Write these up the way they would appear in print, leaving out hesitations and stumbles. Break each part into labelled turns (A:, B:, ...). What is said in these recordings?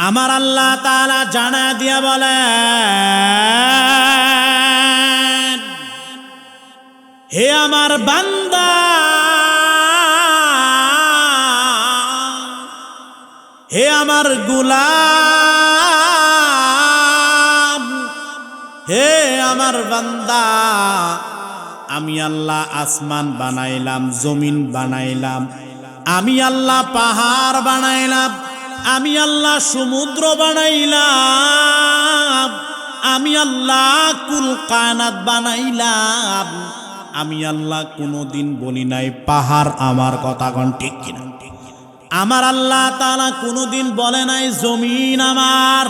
A: আমার আল্লাহ তাআলা জানা দিয়া বলেন, হে আমার বান্দা, হে আমার গোলাম, হে আমার বান্দা, আমি আল্লাহ আসমান বানাইলাম, জমিন বানাইলাম, আমি আল্লাহ পাহাড় বানাইলাম, আমি আল্লাহ সমুদ্র বানাইলাম, আমি আল্লাহ কুল কায়নাত বানাইলাম। আমি আল্লাহ কোনোদিন বলি নাই পাহাড় আমার, কথা কোন ঠিক কিনা? আমার আল্লাহ তাআলা কোনোদিন বলে নাই জমিন আমার।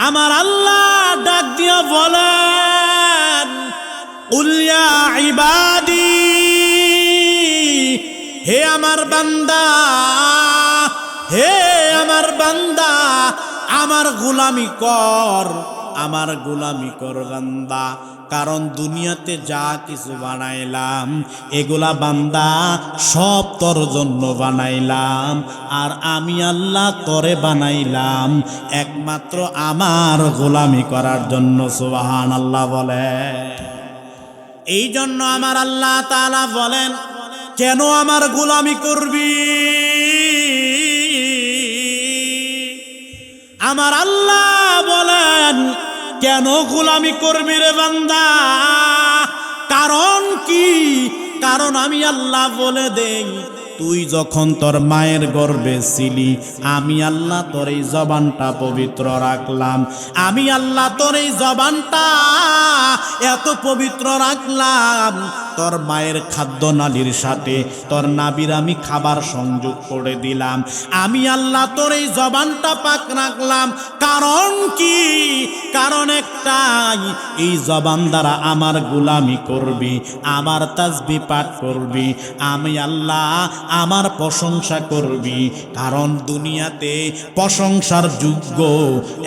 A: আমার আল্লাহ ডাক দিয়া বলেন, কুল ইয়া ইবাদি, হে আমার বান্দা, হে আমার বান্দা, আমার গোলামি কর, আমার গোলামি কর বান্দা। কারণ দুনিয়াতে যা কিছু বানাইলাম এগুলা বান্দা সব তোর জন্য বানাইলাম, আর আমি আল্লাহ তোরে বানাইলাম একমাত্র আমার গোলামি করার জন্য। সুবহানাল্লাহ বলে। এই জন্য আমার আল্লাহ তাআলা বলেন, কেন আমার গোলামি করবি? আমার আল্লাহ বলেন, কেন গোলামি করবি রে বান্দা? কারণ কি? কারণ আমি আল্লাহ বলে দেই, তুই যখন তোর মায়ের গর্ভে ছিলি আমি আল্লাহ তোর এই জবানটা পবিত্র রাখলাম। আমি আল্লাহ তোর এই জবানটা এত পবিত্র রাখলাম, তোর মায়ের খাদ্য নালীর সাথে তোর নাভির আমি খাবার সংযোগ করে দিলাম। আমি আল্লাহ তোর এই জবানটা পাক রাখলাম। কারণ কি? কারণ একটাই, এই জবান দ্বারা আমার গোলামি করবি, আমার তাসবিহ পাঠ করবি, আমি আল্লাহ আমার প্রশংসা করবি। কারণ দুনিয়াতে প্রশংসার যোগ্য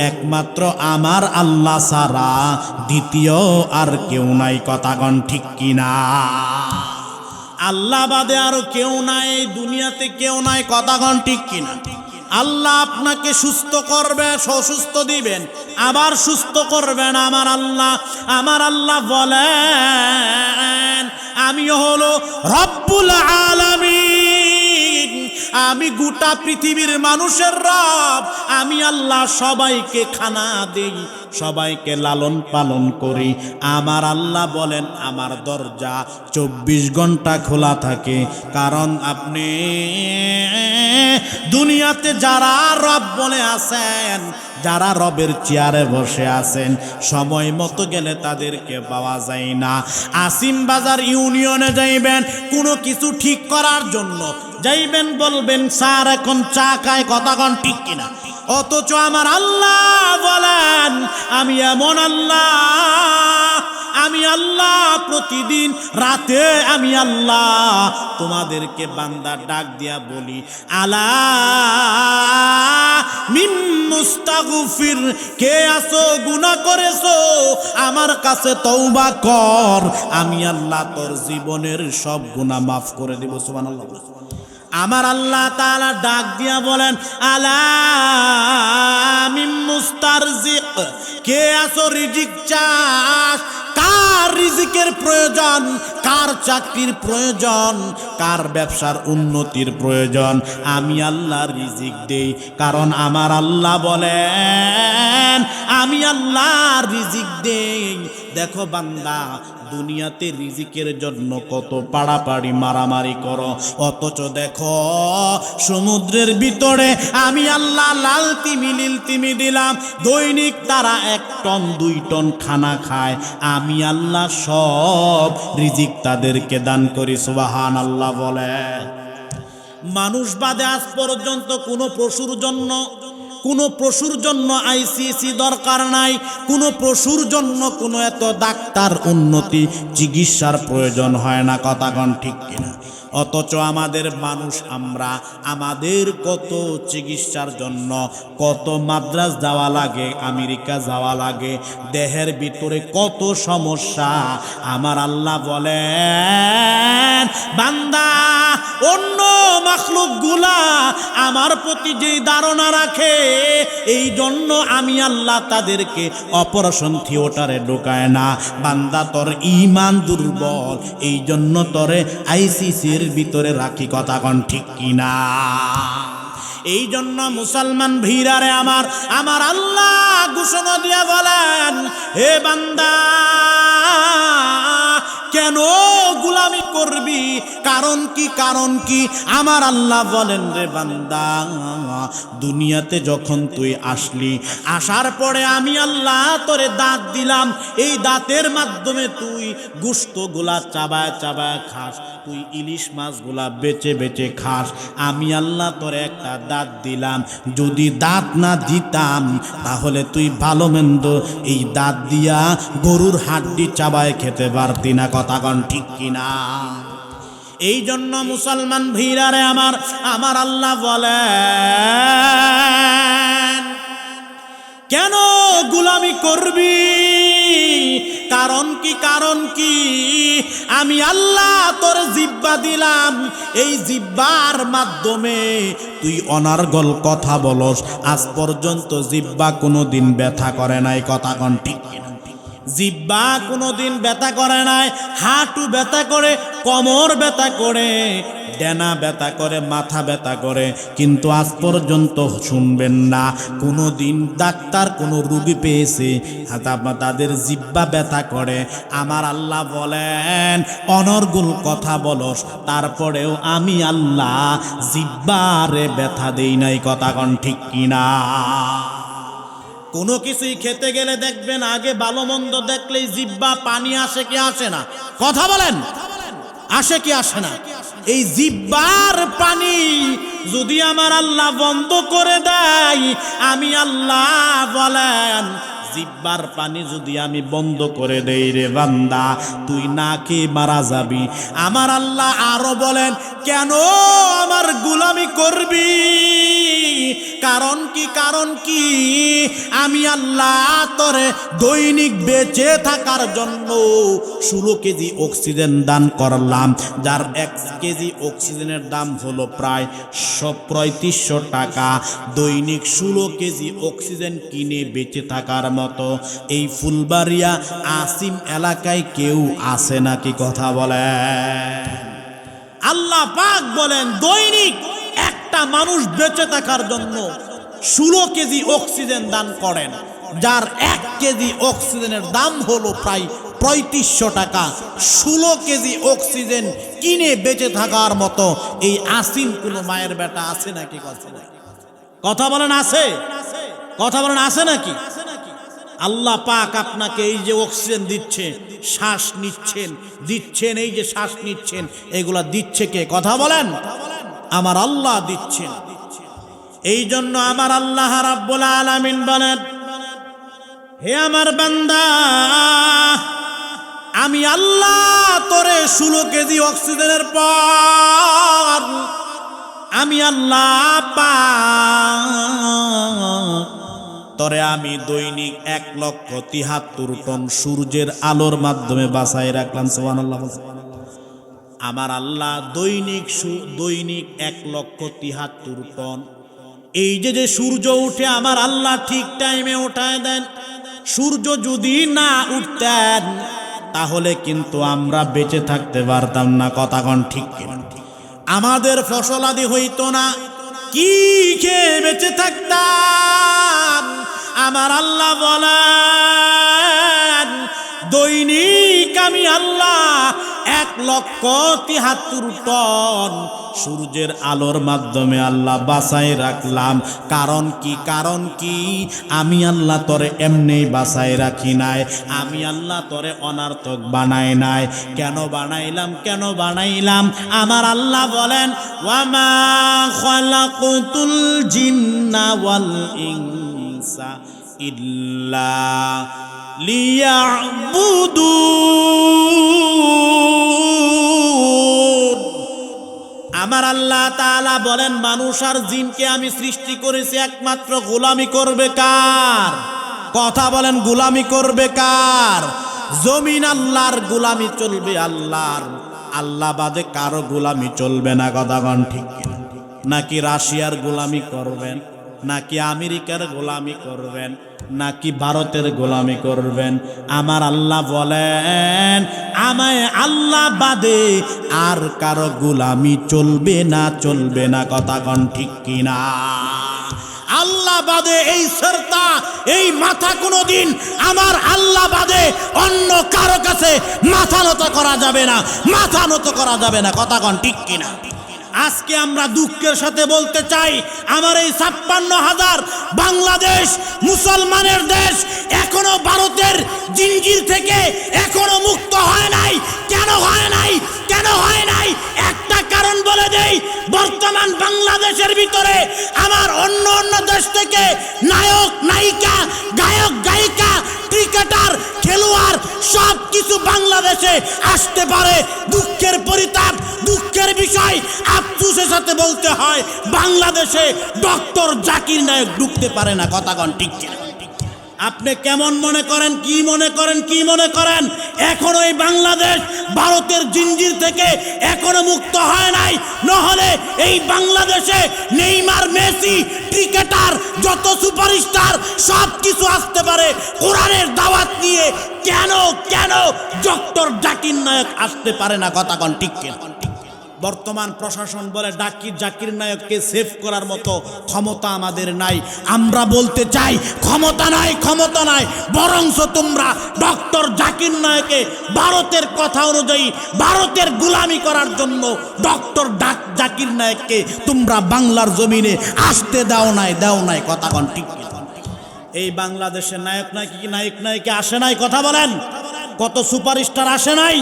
A: একমাত্র আমার আল্লাহ ছাড়া দ্বিতীয় আর কেউ নাই। কথাগণ ঠিক কিনা? আল্লাহ বাদে আর কেউ নাই, এই দুনিয়াতে কেউ নাই। কথাগণ ঠিক কিনা? আল্লাহ আপনাকে সুস্থ করবে, সুস্থ দিবেন, আবার সুস্থ করবেন আমার আল্লাহ। আমার আল্লাহ বলেন, আমি হলো রব্বুল আলামিন, আমি গোটা পৃথিবীর মানুষের রব। আমি আল্লাহ সবাইকে খানা দেই, সবাইকে লালন পালন করি। আমার আল্লাহ বলেন, আমার দরজা 24 ঘন্টা খোলা থাকে। কারণ আপনি দুনিয়াতে যারা রব বলে আছেন, যারা রবের চেয়ারে বসে আছেন, সময় মতো গেলে তাদেরকে পাওয়া যায় না। আসিম বাজার ইউনিয়নে যাইবেন কোনো কিছু ঠিক করার জন্য, যাইবেন বলবেন স্যার এখন চা খায়। কথাগণ ঠিক কিনা? অথচ আমার আল্লাহ বলেন, আমি এমন আল্লাহ, আমি আল্লাহ প্রতিদিন রাতে আমি আল্লাহ তোমাদেরকে বান্দা ডাক দিয়া বলি, আলা মিন মুস্তাগফির, কে আসো গুনাহ করেছো আমার কাছে তওবা কর, আমি আল্লাহ তোর জীবনের সব গুনাহ মাফ করে দেব। সুবহানাল্লাহ। আমার আল্লাহ তাআলা ডাক দিয়া বলেন, আলা মিন মুস্তারজিক, কে আসো রিজিক চাস, কার রিজিকের প্রয়োজন, কার চাকরির প্রয়োজন, কার ব্যবসার উন্নতির প্রয়োজন, আমি আল্লাহ রিজিক দেই। কারণ আমার আল্লাহ বলেন, আমি আল্লাহ রিজিক দেই। দেখো বান্দা, দুনিয়াতে রিজিকের জন্য কত পাড়াপাড়ি মারামারি করো, অথচ দেখো সমুদ্রের ভিতরে আমি আল্লাহ লাল তিমি নীল তিমি দিলাম, দৈনিক তারা 1 টন 2 টন খানা খায়। আমি আল্লাহ সব রিজিক তাদেরকে দান করি। সুবহানাল্লাহ বলে। মানুষ বাদে আজ পর্যন্ত কোনো পশুর জন্য আইসিসি দরকার নাই, কোনো পশুর জন্য কোনো এত ডাক্তার উন্নতি চিকিৎসার প্রয়োজন হয় না। কথাগণ ঠিক কিনা? অথচ আমাদের মানুষ আমরা আমাদের কত চিকিৎসার জন্য কত মাদ্রাস যাওয়া লাগে, আমেরিকা যাওয়া লাগে, দেহের ভিতরে কত সমস্যা। আমার আল্লাহ বলেন, বান্দা অন্য মাখলুকগুলা আমার প্রতি যেই ধারণা রাখে, এই জন্য আমি আল্লাহ তাদেরকে অপারেশন থিয়েটারে ঢোকায় না। বান্দা তোর ঈমান দুর্বল, এই জন্য তোরে আইসিসির ভিতরে রাখি। কথা কোন ঠিক কিনা? এই জন্য মুসলমান ভীরারে আমার আমার আল্লাহ ঘোষণা দিয়া বলেন, হে বান্দা কেন গোলামি করবি? কারণ কি? কারণ কি? আমার আল্লাহ বলেন, রে বান্দা, দুনিয়াতে যখন তুই আসলি, আসার পরে আমি আল্লাহ তোরে দাঁত দিলাম। এই দাঁতের মাধ্যমে তুই গোশতগুলা চাবায় চাবায় খাস, তুই ইলিশ মাছগুলা বেচে বেচে খাস। আমি আল্লাহ তোরে একটা দাঁত দিলাম, যদি দাঁত না দিতাম তাহলে তুই ভালো মন্দ এই দাঁত দিয়া গরুর হাড্ডি চাবায় খেতে পারতি না। কথা কোন ঠিক কিনা? এই জন্য মুসলমান ভীরারে আমার আমার আল্লাহ বলেন, কেন গোলামি করবি? কারণ কি? কারণ কি? আমি আল্লাহ তোর জিহ্বা দিলাম, এই জিহ্বার মাধ্যমে তুই অনার্গল কথা বলস। আজ পর্যন্ত জিহ্বা কোনোদিন ব্যথা করে নাই। কথা কোন ঠিক কিনা? জিহ্বা কোনোদিন ব্যথা করে নাই। হাঁটু ব্যথা করে, কোমর ব্যথা করে, ডানা ব্যথা করে, মাথা ব্যথা করে, কিন্তু আজ পর্যন্ত শুনবেন না কোনোদিন ডাক্তার কোনো রোগী পেয়েছে তাদের জিহ্বা ব্যথা করে। আমার আল্লাহ বলেন, অনর্গল কথা বলস, তারপরেও আমি আল্লাহ জিহ্বারে ব্যথা দেই নাই। কথা কোন ঠিক কিনা? কোনো কিছুই খেতে গেলে দেখবেন আগে ভালো মন্দ দেখলেই জিহ্বা পানি আসে কি আসে না? কথা বলেন, আসে কি আসে না? এই জিহ্বার পানি যদি আমার আল্লাহ বন্ধ করে দেয়, আমি আল্লাহ বলেন, জিহ্বার পানি যদি আমি বন্ধ করে দেই, রে বান্দা তুই না খেয়ে মারা যাবি। আমার আল্লাহ আরো বলেন, কেন আমার গোলামি করবি? কারণ কি? কারণ কি? আমি আল্লাহ তোরে দৈনিক বেঁচে থাকার জন্য 16 কেজি অক্সিজেন দান করলাম, যার 1 কেজি অক্সিজেনের দাম হলো প্রায় 3500 টাকা। দৈনিক 16 কেজি অক্সিজেন কিনে বেঁচে থাকার মতো এই ফুলবাড়িয়া আসিম এলাকায় কেউ আছে নাকি? কথা বলে। আল্লাহ পাক বলেন, দৈনিক একটা মানুষ বেঁচে থাকার জন্য 16 কেজি অক্সিজেন দান করেন, যার 1 কেজি অক্সিজেনের দাম হলো প্রায় 3500 টাকা। 16 কেজি অক্সিজেন কিনে বেঁচে থাকার মতো এই আসিম কোনো মায়ের বেটা আছে নাকি? কথা বলেন, আছে? কথা বলেন, আছে নাকি? আল্লাহ পাক আপনাকে এই যে অক্সিজেন দিচ্ছে, শ্বাস নিচ্ছেন, দিচ্ছেন, এই যে শ্বাস নিচ্ছেন, এগুলা দিচ্ছে কে? কথা বলেন, আমার আল্লাহ দিচ্ছেন। এই জন্য আমার আল্লাহ রাব্বুল আলামিন বলেন, হে আমার বান্দা, আমি আল্লাহ তোরে 16 কেজি অক্সিজেনের পর আমি আল্লাহ পাক তরে আমি দৈনিক 1,73,000 টন সূর্যের আলোর মাধ্যমে বাঁচাই রাখলাম। সুবহানাল্লাহ। আমার আল্লাহ দৈনিক 1,73,000 টন। এই যে সূর্য উঠে আমার আল্লাহ ঠিক টাইমে উঠায় দেন। সূর্য যদি না উঠতেন তাহলে কিন্তু আমরা বেঁচে থাকতে পারতাম না। কথা কোন ঠিক কিনা? আমাদের ফসলাদি হইতো না, কি খেয়ে বেঁচে থাকতাম? আমার আল্লাহ বলেন, দৈনিক আমি আল্লাহ 1,73,000 টন সূর্যের আলোর মাধ্যমে আল্লাহ বাঁচাই রাখলাম। কারণ কি? কারণ কি? আমি আল্লাহ তোরে এমনি বাঁচাই রাখি নাই, আমি আল্লাহ তোরে অনার্থক বানাই নাই। কেন বানাইলাম? কেন বানাইলাম? আমার আল্লাহ বলেন, ওয়ামা খালাকুতুল জিন্না ওয়াল ইনসা ইল্লা লিয়াবুদুন। আমার আল্লাহ তাআলা বলেন মানুষ আর জিনকে আমি সৃষ্টি করেছি একমাত্র গোলামি করবে কার? কথা বলেন, গোলামি করবে কার? জমিন আল্লাহর, গোলামি চলবে আল্লাহর, আল্লাহ বাদে কারো গোলামি চলবে না। কথা কোন ঠিক কিনা? নাকি রাশিয়ার গোলামি করবেন, নাকি আমেরিকার গোলামি করবেন, নাকি ভারতের গোলামি করবেন? আমার আল্লাহ বলেন আমায় আল্লাহ বাদে আর কারো গোলামি চলবে না, চলবে না। কথা কোন ঠিক কিনা? আল্লাহ বাদে এই সরতা, এই মাথা কোনোদিন আমার আল্লাহ বাদে অন্য কারো কাছে মাথা নত করা যাবে না, মাথা নত করা যাবে না। কথা কোন ঠিক কিনা? আজকে আমরা দুঃখের সাথে বলতে চাই আমার এই 56,000 বাংলাদেশ মুসলমানের দেশ এখনো ভারতের জিঞ্জির থেকে এখনো মুক্ত হয় নাই। কেন হয় নাই? কেন হয় নাই? একটা কারণ বলে দেই, বর্তমান বাংলাদেশের ভিতরে আমার অন্য অন্য দেশ থেকে নায়ক নায়িকা, গায়ক গায়িকা, ক্রিকেটার, খেলোয়াড় সব কিছু বাংলাদেশে আসতে পারে। দুঃখের পরিতাপ, দুঃখের বিষয়, আফসোসের সাথে বলতে হয় বাংলাদেশে ডক্টর জাকির নায়ক ঢুকতে পারে না। কথা কোন ঠিক কিনা? আপনি কেমন মনে করেন, কি মনে করেন, কি মনে করেন এখনো এই বাংলাদেশ ভারতের জিঞ্জির থেকে এখনো মুক্ত হয় নাই? নহলে এই বাংলাদেশে নেইমার, মেসি, ক্রিকেটার, যত সুপারস্টার সব কিছু আসতে পারে কোরআনের দাওয়াত নিয়ে। কেন কেন ডক্টর জাকির নায়ক আসতে পারে না? কথা কোন ঠিক কিনা? বর্তমান প্রশাসন বলে জাকির নায়ককে সেভ করার মতো ক্ষমতা আমাদের নাই। আমরা বলতে চাই ক্ষমতা নাই, ক্ষমতা নাই, বরঞ্চ তোমরা ডক্টর জাকির নায়ককে ভারতের কথা অনুযায়ী ভারতের গোলামি করার জন্য ডক্টর জাকির নায়ককে তোমরা বাংলার জমিনে আসতে দাও নাই। কথা কোন ঠিক? এই বাংলাদেশের নায়ক নায়িকা আসে নাই? কথা বলেন। কত সুপারস্টার আসে নাই?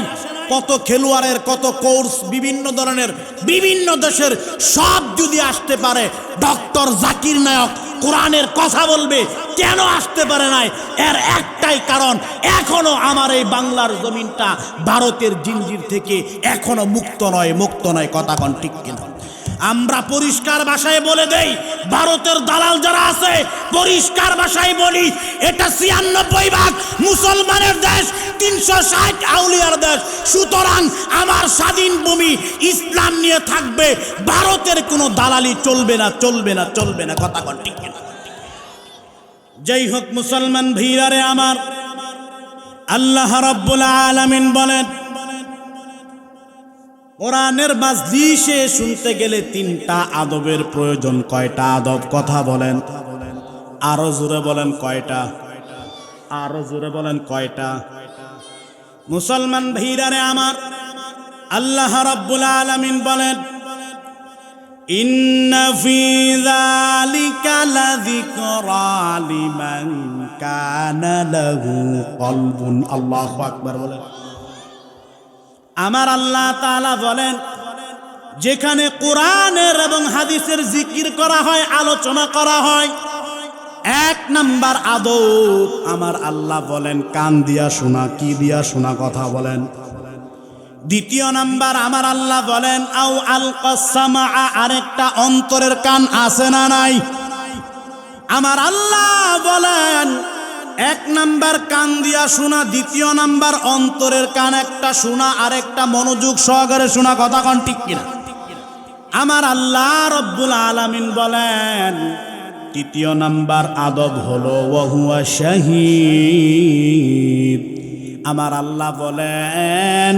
A: কত খেলোয়াড়ের কত কোর্স, বিভিন্ন ধরনের বিভিন্ন দেশের সব যদি আসতে পারে, ডক্টর জাকির নায়ক কোরআনের কথা বলবে, কেন আসতে পারে নাই? এর একটাই কারণ, এখনো আমার এই বাংলার জমিনটা ভারতের জিঞ্জির থেকে এখনো মুক্ত নয়। কথা কোন ঠিক কিনা? আমরা পরিষ্কার ভাষায় বলে দেই, ভারতের দালাল যারা আছে পরিষ্কার ভাষায় বলি, এটা 96% মুসলমানের দেশ, 360 আউলিয়ার দেশ। সুতরাং আমার স্বাধীন ভূমি ইসলাম নিয়ে থাকবে, ভারতের কোনো দালালি চলবে না। কথা কোন ঠিক কিনা? যাই হোক মুসলমান ভাইয়ারে আমার, আল্লাহ রাব্বুল আলামিন বলেন কোরআনের মাজলিসে শুনতে গেলে 3টা আদবের প্রয়োজন। কয়টা আদব? কথা বলেন, আরো জোরে বলেন কয়টা? আরো জোরে বলেন কয়টা? মুসলমান ভাইরারে আমার, আল্লাহ রাব্বুল আলামিন বলেন ইন্না ফি যালিকা লাযিকরা লিমান কানা লাহু কলবুন। আল্লাহু আকবার বলেন। আমার আল্লাহ তাআলা বলেন যেখানে কোরআনের এবং হাদিসের জিকির করা হয়, আলোচনা করা হয়, 1 নাম্বার আদব আমার আল্লাহ বলেন কান দিয়া শোনা। কি দিয়া শোনা? কথা বলেন। 2 নাম্বার আমার আল্লাহ বলেন আও আলকাসমা, আরেকটা অন্তরের কান আছে না নাই? আমার আল্লাহ বলেন 1 নাম্বার কান দিয়া শোনা, 2 নাম্বার অন্তরের কান একটা শোনা, আরেকটা মনোযোগ সহকারে শোনা। কথা কোন ঠিক কিনা? আমার আল্লাহ রব্বুল আলামিন বলেন 3 নাম্বার আদব হলো ওয়াহুয়া শাহীদ। আমার আল্লাহ বলেন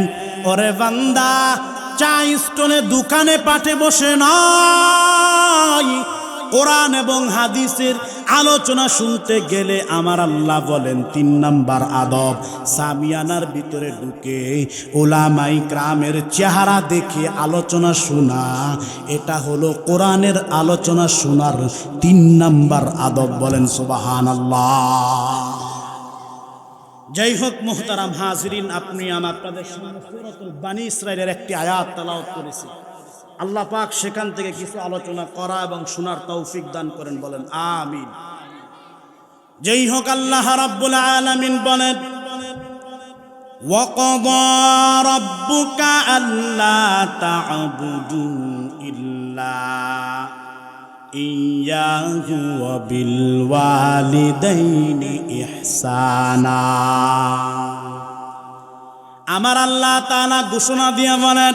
A: ওরে বান্দা, চা স্টোনে দোকানে পাঠে বসে নাই, কোরআন এবং হাদিসের আলোচনা শুনতে গেলে আমার আল্লাহ বলেন 3 নাম্বার আদব, সামিয়ানার ভিতরে ঢুকে উলামায়ে কেরামের চেহারা দেখে আলোচনা শোনা। এটা হলো কোরআনের আলোচনা শোনার 3 নাম্বার আদব। বলেন সুবহানাল্লাহ। যাই হোক মুহতারাম হাজিরিন, আমি আপনাদের সামনে সূরাতুল বানী ইসরাঈলের একটি আয়াত তেলাওয়াত করেছি। আল্লাহ পাক সেখান থেকে কিছু আলোচনা করা এবং শোনার তৌফিক দান করেন। বলেন আমিন। যেই হোক আল্লাহ রাব্বুল আলামিন বলেন ওয়াকাদা রাব্বুকা আল্লা তা'বুদু ইল্লা ইয়াহু ওয়া বিল ওয়ালিদাইনি ইহসানা। আমার আল্লাহ তাআলা ঘোষণা দিয়ে বলেন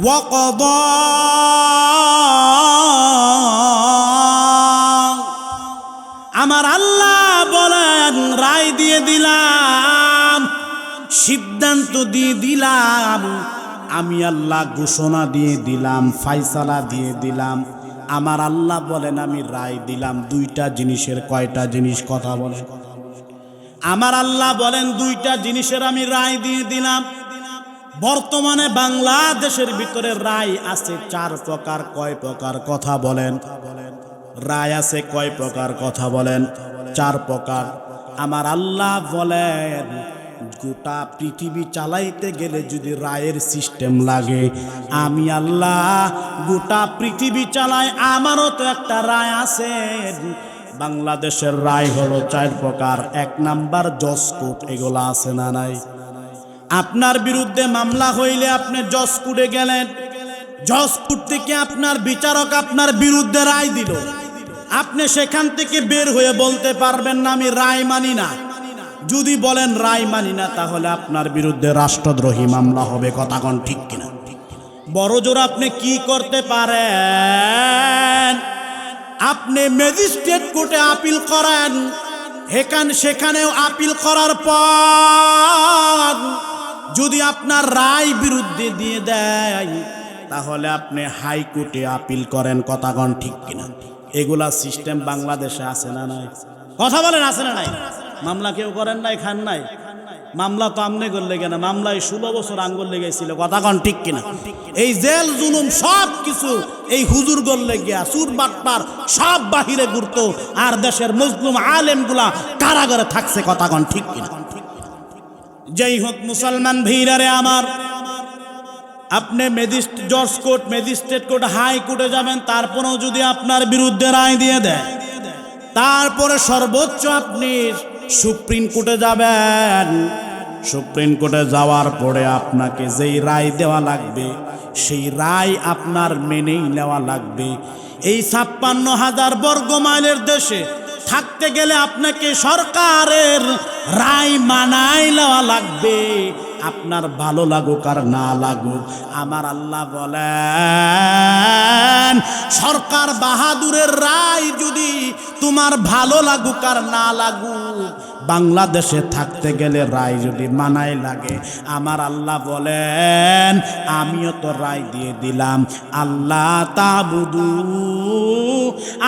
A: ওয়াকাদা, আমার আল্লাহ বলেন রায় দিয়ে দিলাম, সিদ্ধান্ত দিয়ে দিলাম, আমি আল্লাহ ঘোষণা দিয়ে দিলাম, ফায়সালা দিয়ে দিলাম। আমার আল্লাহ বলেন আমি রায় দিলাম দুইটা জিনিসের। কয়টা জিনিস? কথা বলেন। আমার আল্লাহ বলেন দুইটা জিনিসের আমি রায় দিয়ে দিলাম। বর্তমানে বাংলাদেশের ভিতরে রায় আছে 4 প্রকার। কয় প্রকার? কথা বলেন। রায় আছে কয় প্রকার? কথা বলেন। 4 প্রকার। আমার আল্লাহ বলেন গোটা পৃথিবী চালাইতে গেলে যদি রায়ের সিস্টেম লাগে, আমি আল্লাহ গোটা পৃথিবী চালাই। আমারও তো একটা রায় আছে। বাংলাদেশের রায় হলো 4 প্রকার। 1 নাম্বার জজ কোর্ট। এগুলা আছে না নাই? আপনার বিরুদ্ধে মামলা হইলে আপনি জজ কোর্টে গেলেন, জজ কোর্ট থেকে আপনার বিচারক আপনার বিরুদ্ধে রায় দিল, আপনি সেখান থেকে বের হয়ে বলতে পারবেন না আমি রায় মানি না। যদি বলেন রায় মানি না, তাহলে আপনার বিরুদ্ধে রাষ্ট্রদ্রোহী মামলা হবে। কথা কোন ঠিক কিনা? বড় জোর আপনি কি করতে পারেন? আপনি ম্যাজিস্ট্রেট কোর্টে আপিল করেন, সেখানেও আপিল করার পর যদি আপনার রায় বিরুদ্ধে দিয়ে দেয়, তাহলে আপনি হাইকোর্টে আপিল করেন। কথা কোন ঠিক কিনা? এগুলা সিস্টেম বাংলাদেশে আছে না নাই? কথা বলেন, আছে না নাই? মামলা কেউ করেন নাই, খান নাই? মামলা তো আমনে করলে কেন? মামলায় 16 বছর আঙ্গুল লেগেছিল। কথা কন ঠিক কিনা? এই জেল জুলুম সব কিছু এই হুজুর গল্লে গিয়া সুর বাটপার সব বাহিরে ঘুরতো, আর দেশের মজলুম আলেমগুলা কারাগারে থাকছে। কথা কন ঠিক কিনা? যেই হোক মুসলমান ভাইরারে আমার, আপনি জজ কোর্ট, ম্যাজিস্ট্রেট কোর্ট, হাইকোর্টে যাবেন, তারপরেও যদি আপনার বিরুদ্ধে রায় দিয়ে দেয়, তারপরে সর্বোচ্চ আপনি সুপ্রিম কোর্টে যাবেন। সুপ্রিম কোর্টে যাওয়ার পরে আপনাকে যেই রায় দেওয়া লাগবে, সেই রায় আপনার মেনেই নেওয়া লাগবে। এই 56,000 বর্গ মাইলের দেশে থাকতে গেলে আপনাকে সরকারের রায় মানাই নেওয়া লাগবে, আপনার ভালো লাগুক আর না লাগুক। আমার আল্লাহ বলেন সরকার বাহাদুরের রায় যদি তোমার ভালো লাগুক আর না লাগুক, বাংলাদেশে থাকতে গেলে রায় যদি মানাই লাগে, আমার আল্লাহ বলেন আমিও তো রায় দিয়ে দিলাম, আল্লাহ তাবুদু,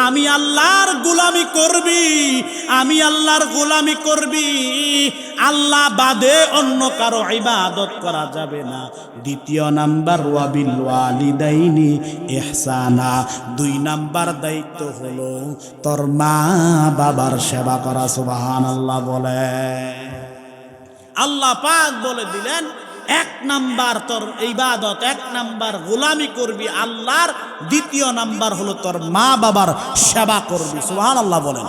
A: আমি আল্লাহর গোলামি করবি, আমি আল্লাহর গোলামি করবি, আল্লাহ বাদে অন্য কারো ইবাদত করা যাবে না। 2 নাম্বার ওয়াবিল ওয়ালিদাইনি ইহসানা। 2 নাম্বার দায়িত্ব হলো তোর মা বাবার সেবা করা। সুবহানাল্লাহ বলে আল্লাহ পাক বলে দিলেন 1 নাম্বার তোর ইবাদত, 1 নাম্বার গোলামি করবি আল্লাহর, 2 নাম্বার হলো তোর মা বাবার সেবা করবি। সুবহানাল্লাহ বলেন।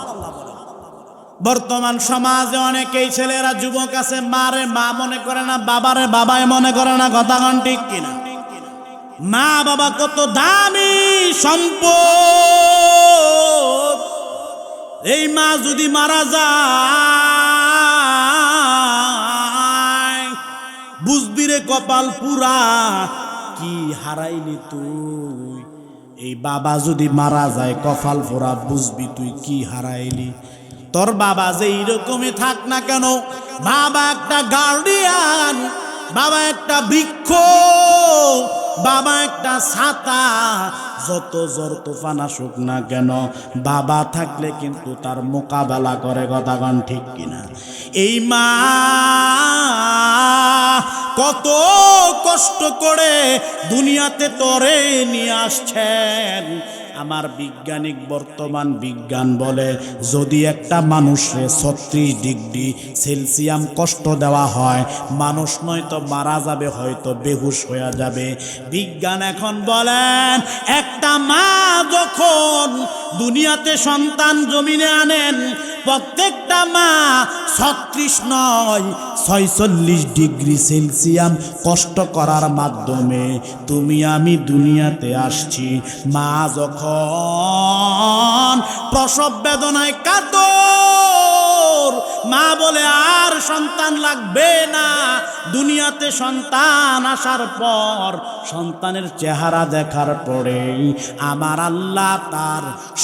A: বর্তমান সমাজে অনেকেই ছেলেরা যুবক আছে, মারে মা মনে করে না, বাবারে বাবাই মনে করে না। কথা কোন ঠিক কিনা? মা বাবা কত দামি সম্পদ। এই মা যদি মারা যায়, বুঝবি রে কপাল পুরা, কি হারাইলি তুই। এই বাবা যদি মারা যায় কপাল পুরা, বুঝবি তুই কি হারাইলি। তোর বাবা যে এইরকমই থাক না কেন, বাবা একটা গার্ডিয়ান, বাবা একটা বৃক্ষ, বাবা একটা ছাতা। যত ঝড় তুফান আসুক না কেন, বাবা থাকলে কিন্তু তার মোকাবেলা করে। কথা কোন ঠিক কিনা? এই মা কত কষ্ট করে দুনিয়াতে তোরে নিয়ে আসছেন। আমার বৈজ্ঞানিক বর্তমান বিজ্ঞান বলে যদি একটা মানুষে 36 ডিগ্রি সেলসিয়াম কষ্ট দেওয়া হয়, মানুষ নয়তো মারা যাবে, হয়তো বেহুশ হয়ে যাবে। বিজ্ঞান এখন বলেন একটা মা যখন দুনিয়াতে সন্তান জমিনে আনেন, প্রত্যেকটা মা 36 নয় 46 ডিগ্রি সেলসিয়াস কষ্ট করার মাধ্যমে তুমি আমি দুনিয়াতে আসছি। মা যখন প্রসব বেদনায় কাতর, মা বলে আর সন্তান লাগবে না। দুনিয়াতে সন্তান আসার পর সন্তানের চেহারা দেখার পরেই আমার আল্লাহ তার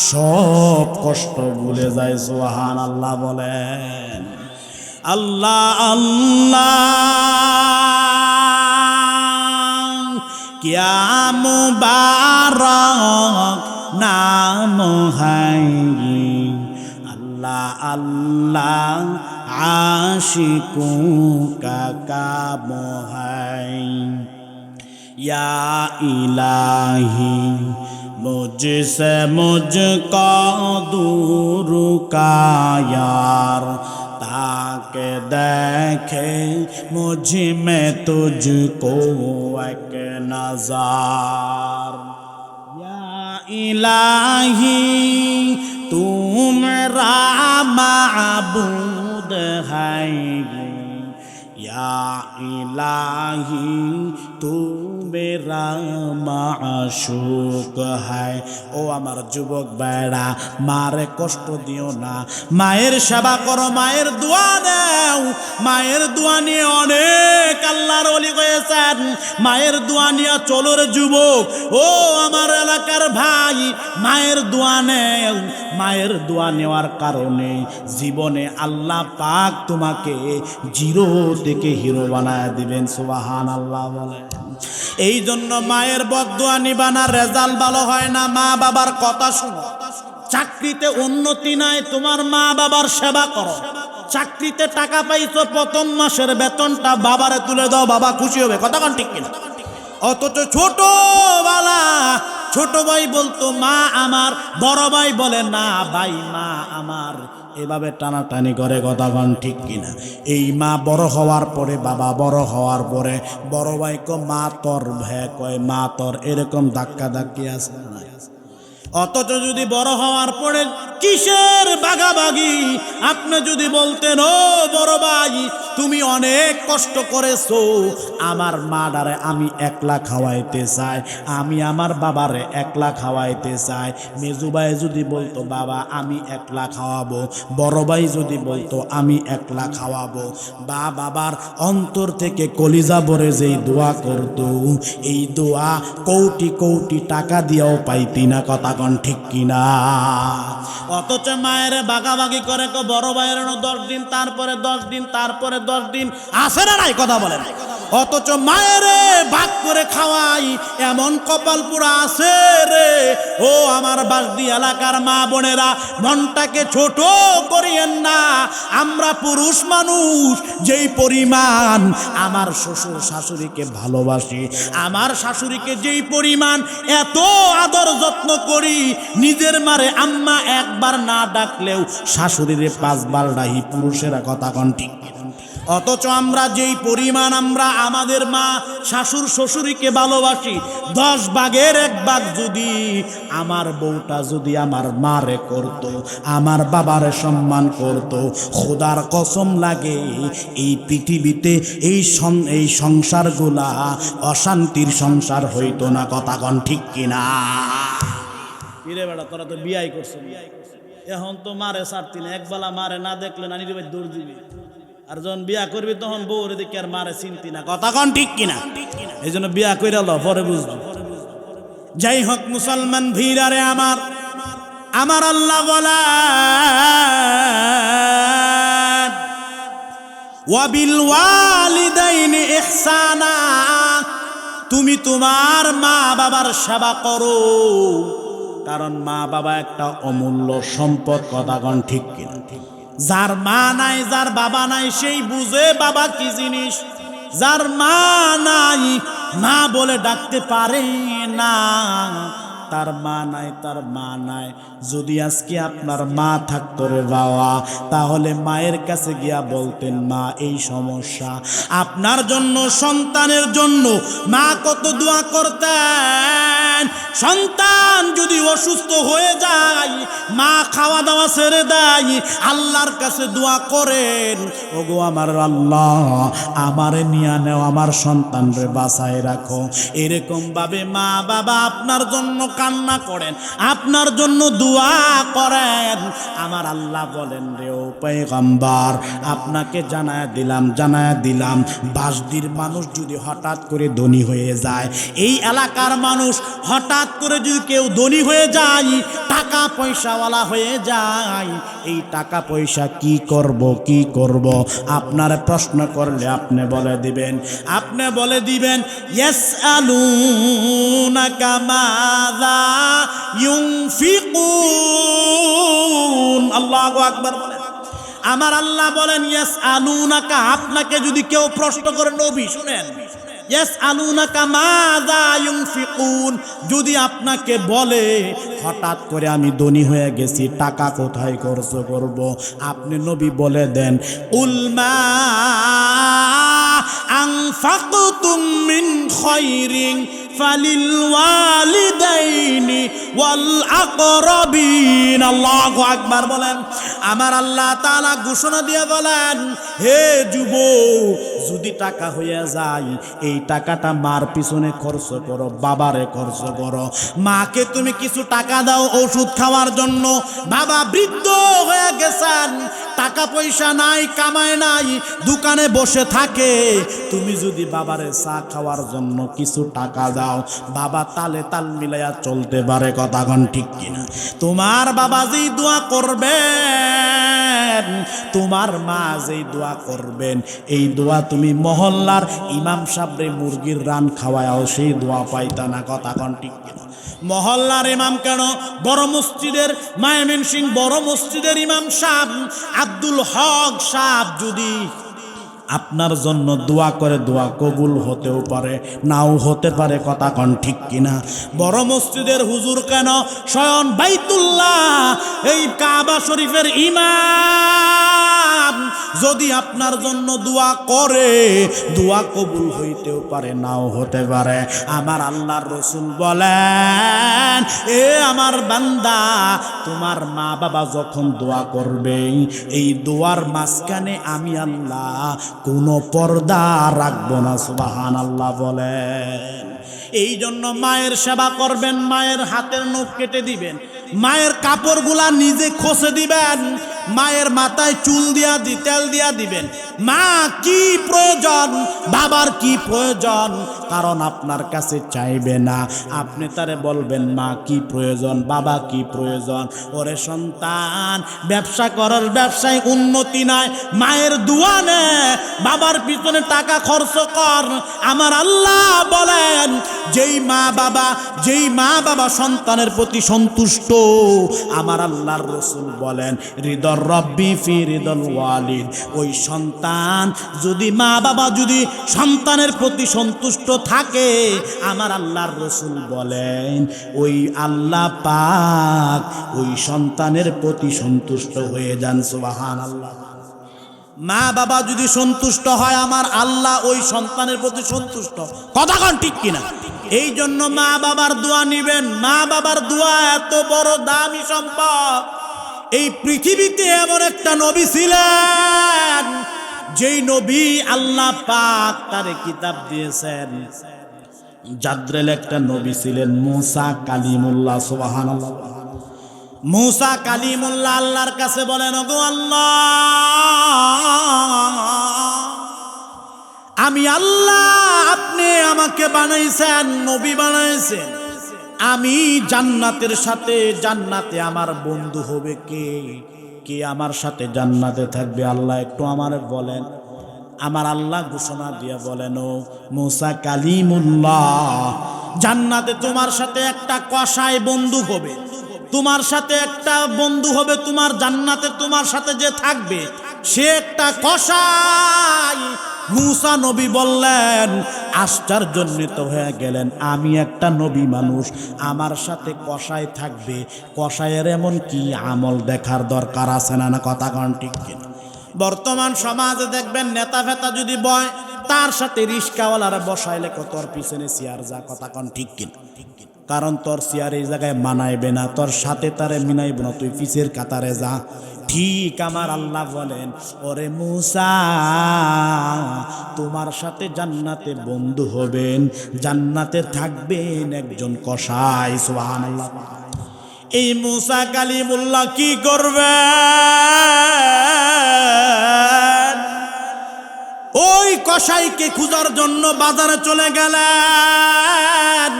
A: সব কষ্ট ভুলে যায়। সুবহানাল্লাহ বলেন। আল্লাহ আল্লাহ কিয়া মুবারক নাম হায়, আল্লাহ আল্লাহ आशिकों का काम है। या इलाही मुझसे मुझको दूर का यार, ताकि देखे मुझ में तुझको एक नज़र। या इलाही तू मेरा माबूद है, या इलाही तू मेरा माशूक है। ও আমার যুবক ভাইরা, মারে কষ্ট দিও না, মায়ের সেবা করো, মায়ের দোয়া দাও। মায়ের দোয়া নিয়ে অনেক আল্লাহর ওলি হয়েছেন। মায়ের দোয়া নিয়ে চলো রে যুবক, ও আমার এলাকার ভাই, মায়ের দোয়া নেও। মায়ের দোয়া নেওয়ার কারণে জীবনে আল্লাহ পাক তোমাকে জিরো থেকে হিরো বানায় দিবেন। সুবহানাল্লাহ বলেন। এই জন্য মায়ের বদদোয়া নিবা না, রেজাল্ট ভালো হয় না। মা বাবার কথা শুনো। চাকরিতে উন্নতি নাই, তোমার মা বাবার সেবা করো। চাকরিতে টাকা পাইছো, প্রথম মাসের বেতনটা বাবারে তুলে দাও, বাবা খুশি হবে। কথা কোন ঠিক কিনা? অথচ ছোটবেলা ছোট ভাই বলতো মা আমার, বড় ভাই বলে না ভাই মা আমার, এভাবে টানাটানি করে। কথা কোন ঠিক কিনা? এই মা বড় হওয়ার পরে, বাবা বড় হওয়ার পরে বড় ভাই কো মা তোর, ভে কয় মা তোর, এরকম ধাক্কা ধাক্কি আছে না? অথচ যদি বড় হওয়ার পরে কিসের বাগাবাগি? আপনি যদি বলতেন ও বড় ভাই তুমি অনেক কষ্ট করেছো, আমার মা ডারে আমি একলা খাওয়াইতে চাই, আমি আমার বাবারে একলা খাওয়াইতে চাই। মেজু ভাই যদি বলতো বাবা আমি একলা খাওয়াবো, বড় ভাই যদি বলতো আমি একলা খাওয়াবো, বা বাবার অন্তর থেকে কলিজা ভরে যেই দোয়া করতো, এই দোয়া কোটি কোটি টাকা দিয়েও পাইতি না। কথা কোন ঠিক কিনা? অথচ মায়ের বাগাবাগি করে, বড় ভাইয়ের 10 দিন, তারপরে 10 দিন, তারপরে 10 দিন, আসে না নাই? কথা বলেন। অথচ মায়ের ভাগ করে খাওয়াই, এমন কপাল পুরা আছে রে। ও আমার বাসদি এলাকার মা বোনেরা, মনটাকে ছোট করিয়েন না। আমরা পুরুষ মানুষ যেই পরিমাণ আমার শ্বশুর শাশুড়িকে ভালোবাসি, আমার শাশুড়িকে যেই পরিমাণ এত আদর যত্ন করি, নিজের মারে আম্মা একবার না ডাকলেও শাশুড়িরে 5 বার ডাহি পুরুষেরা। কথা কোন ঠিক? অথচ আমরা যেই পরিমাণ আমরা আমাদের মা শাশুর শ্বশুরকে ভালোবাসি, 10 ভাগের 1 ভাগ যদি আমার বউটা যদি আমার মারে করত, আমার বাবারে সম্মান করত, খোদার কসম লাগে এই পৃথিবীতে এই সংসারগুলা অশান্তির সংসার হইতো না। কথা কোন ঠিক কিনা? কিরে বেটা তোরা তো বিয়াই করছ, এখন তো মারে ছাড়তি না। একবেলা মারে না দেখলে নানির ভাই দৌড় দিবি, আর যখন বিয়া করবি তখন বউরে দেখি আর মারে চিনতি না। কথা কোন ঠিক কিনা? এই জন্য বিয়া কইরা ল, পরে বুঝবি। যাই হোক মুসলমান ভীরারে আমার, আমার আল্লাহ বলেন ওয়াবিল ওয়ালিদাইনি ইহসানা, তুমি তোমার মা বাবার সেবা করো, কারণ মা বাবা একটা অমূল্য সম্পদ। কথা কোন ঠিক কিনা? যার মা নাই, যার বাবা নাই, সেই বুঝে বাবা কি জিনিস। যার মা নাই, মা বলে ডাকতে পারে না, তার মা নাই, তার মা নাই। যদি আজকে আপনার মা থাকতো রে বাবা, তাহলে মায়ের কাছে গিয়া বলতেন, মা এই সমস্যা। আপনার জন্য, সন্তানের জন্য মা কত দোয়া করতেন। সন্তান যদি অসুস্থ হয়ে যায়, মা খাওয়া দাওয়া ছেড়ে দেয়, আল্লাহর কাছে দোয়া করেন, ওগো আমার আল্লাহ, আমারে নিয়ে নেও, আমার সন্তানরে বাঁচায় রাখো। এরকম ভাবে মা বাবা আপনার জন্য কান্না করেন, আপনার জন্য দোয়া করেন। আমার আল্লাহ বলেন, রে ও পয়গম্বর, আপনাকে জানায়া দিলাম বাসদির মানুষ যদি হঠাৎ করে ধনী হয়ে যায়, এই এলাকার মানুষ হঠাৎ করে যদি কেউ ধনী হয়ে যায়, টাকা পয়সাওয়ালা হয়ে যায়, এই টাকা পয়সা কি করব? আপনার প্রশ্ন করলে আপনি বলে দিবেন ইয়াসআলুনাকা মাযা ইউনফিকুন। আল্লাহু আকবার বলেন। আমার আল্লাহ বলেন ইয়াসআলুনাকা, আপনাকে যদি কেউ প্রশ্ন করে, নবী শুনেন, ইয়াসআলুনাকা মাযা ইউনফিকুন, যদি আপনাকে বলে হঠাৎ করে আমি ধনী হয়ে গেছি, টাকা কোথায় খরচ করব, আপনি নবী বলে দেন, কুল মা আনফাকতুম মিন খায়রিন ফালিল ওয়ালিদাইনি ওয়াল আকরাবিন। আল্লাহু আকবার বলেন। আমার আল্লাহ তাআলা ঘোষণা দিয়ে বলেন, হে যুবক, যদি টাকা হয়ে যায়, এই টাকাটা মার পিছনে খরচ করো, বাবারে খরচ করো। মাকে তুমি কিছু টাকা দাও ওষুধ খাওয়ার জন্য। বাবা বৃদ্ধ হয়ে গেছেন, টাকা পয়সা নাই, কামায় নাই, দোকানে বসে থাকে, তুমি যদি বাবারে চা খাওয়ার জন্য কিছু টাকা দাও, বাবা তালে তাল মিলাইয়া চলতে পারে। কথা কোন ঠিক কিনা? তোমার বাবা যেই দোয়া করবেন, তোমার মা যেই দোয়া করবেন, এই দোয়া তুমি মহল্লার ইমাম সাহেবরে মুরগির রান খাওয়াও সেই দোয়া পাইতা না। কথা কোন ঠিক কিনা? মহল্লার ইমাম কেন, বড় মসজিদের, ময়মনসিংহ বড় মসজিদের ইমাম সাহেব আব্দুল হক সাহেব যদি আপনার জন্য দোয়া করে, দোয়া কবুল হতেও পারে, নাও হতে পারে। কথা কোন ঠিক কিনা? বড় মসজিদের হুজুর কেন, স্বয়ং বাইতুল্লাহ, এই কাবা শরীফের ইমাম যদি আপনার জন্য দোয়া করে, দোয়া কবুল হইতেও পারে, নাও হতে পারে। আমার আল্লাহর রাসূল বলেন, এ আমার বান্দা, তোমার মা বাবা যখন দোয়া করবে, এই দোয়ার মাঝখানে আমি আল্লাহ কোনো পর্দা রাখবো না। সুবহানাল্লাহ বলেন। এই জন্য মায়ের সেবা করবেন, মায়ের হাতের নখ কেটে দিবেন, মায়ের কাপড়গুলা নিজে খসে দিবেন, মায়ের মাথায় চুল দিয়া তেল দিয়া দিবেন। মা কি প্রয়োজন, বাবার কি প্রয়োজন, কারণ আপনার কাছে চাইবে না, আপনি তারে বলবেন মা কি প্রয়োজন, বাবা কি প্রয়োজন। ওরে সন্তান, ব্যবসা করার ব্যবসায় উন্নতি নাই, মায়ের দোয়া নে, বাবার পিছনে টাকা খরচ কর। আমার আল্লাহ বলেন, যেই মা বাবা সন্তানের প্রতি সন্তুষ্ট, আমার আল্লাহর রাসূল বলেন, হৃদর রব্বি ফি হৃদল ওয়ালিদ, ওই সন্তান যদি, মা বাবা যদি সন্তানের প্রতি সন্তুষ্ট থাকে, আমার আল্লাহর রাসূল বলেন, ওই আল্লাহ পাক ওই সন্তানের প্রতি সন্তুষ্ট হয়ে যান। সুবহানাল্লাহ। মা বাবা যদি সন্তুষ্ট হয়, আমার আল্লাহ ওই সন্তানের প্রতি সন্তুষ্ট। কথা কোন ঠিক কিনা? এই জন্য মা বাবার দোয়া নিবেন। মা বাবার দোয়া এত বড় দামি সম্পদ। এই পৃথিবীতে এমন একটা নবী ছিলেন, যেই নবী আল্লাহ পাক তারে কিতাব দিয়েছেন। জাদ্রেল একটা নবী ছিলেন, মুসা কালিমুল্লাহ। সুবহানাল্লাহ। মুসা কালিমুল্লাহ আল্লাহর কাছে বলেন, ওগো আল্লাহ, আমি আল্লাহ, আপনি আমাকে বানাইছেন, নবী বানাইছেন, আমি জান্নাতের সাথে, জান্নাতে আমার বন্ধু হবে কে? কে আমার সাথে জান্নাতে থাকবে? আল্লাহ একটু আমার বলেন। আমার আল্লাহ ঘোষণা দিয়ে বলেন, ও মুসা কালিমুল্লাহ, জান্নাতে তোমার সাথে একটা কসাই বন্ধু হবে, তোমার সাথে একটা বন্ধু হবে, তোমার জান্নাতে তোমার সাথে যে থাকবে সে একটা কসাই। মূসা নবী বললেন, আশ্চর্যান্বিত হয়ে গেলেন, আমি একটা নবী মানুষ, আমার সাথে কসাই থাকবে, কসাইয়ের এমন কি আমল দেখার দরকার আছে না? না কথা কন ঠিক কিনা? বর্তমান সমাজে দেখবেন নেতা ফেতা যদি বয়, তার সাথে রিস্কাওয়ালারা বসাইলে তোর পিছনে চেয়ার যা, কথা কন ঠিক কিনা? কারণ তোর চেয়ার এই জায়গায় মানাইবে না, তোর সাথে তারে মিনাইব না, তুই পিছের কাতারে যা। ঠিক আমার আল্লাহ বলেন, ওরে মূসা, তোমার সাথে জান্নাতে বন্ধু হবেন, জান্নাতে থাকবেন একজন কসাই। সুবহানাল্লাহ। এই মূসা কালিমুল্লাহ কি করবেন? ওই কসাইকে খোঁজার জন্য বাজারে চলে গেলেন।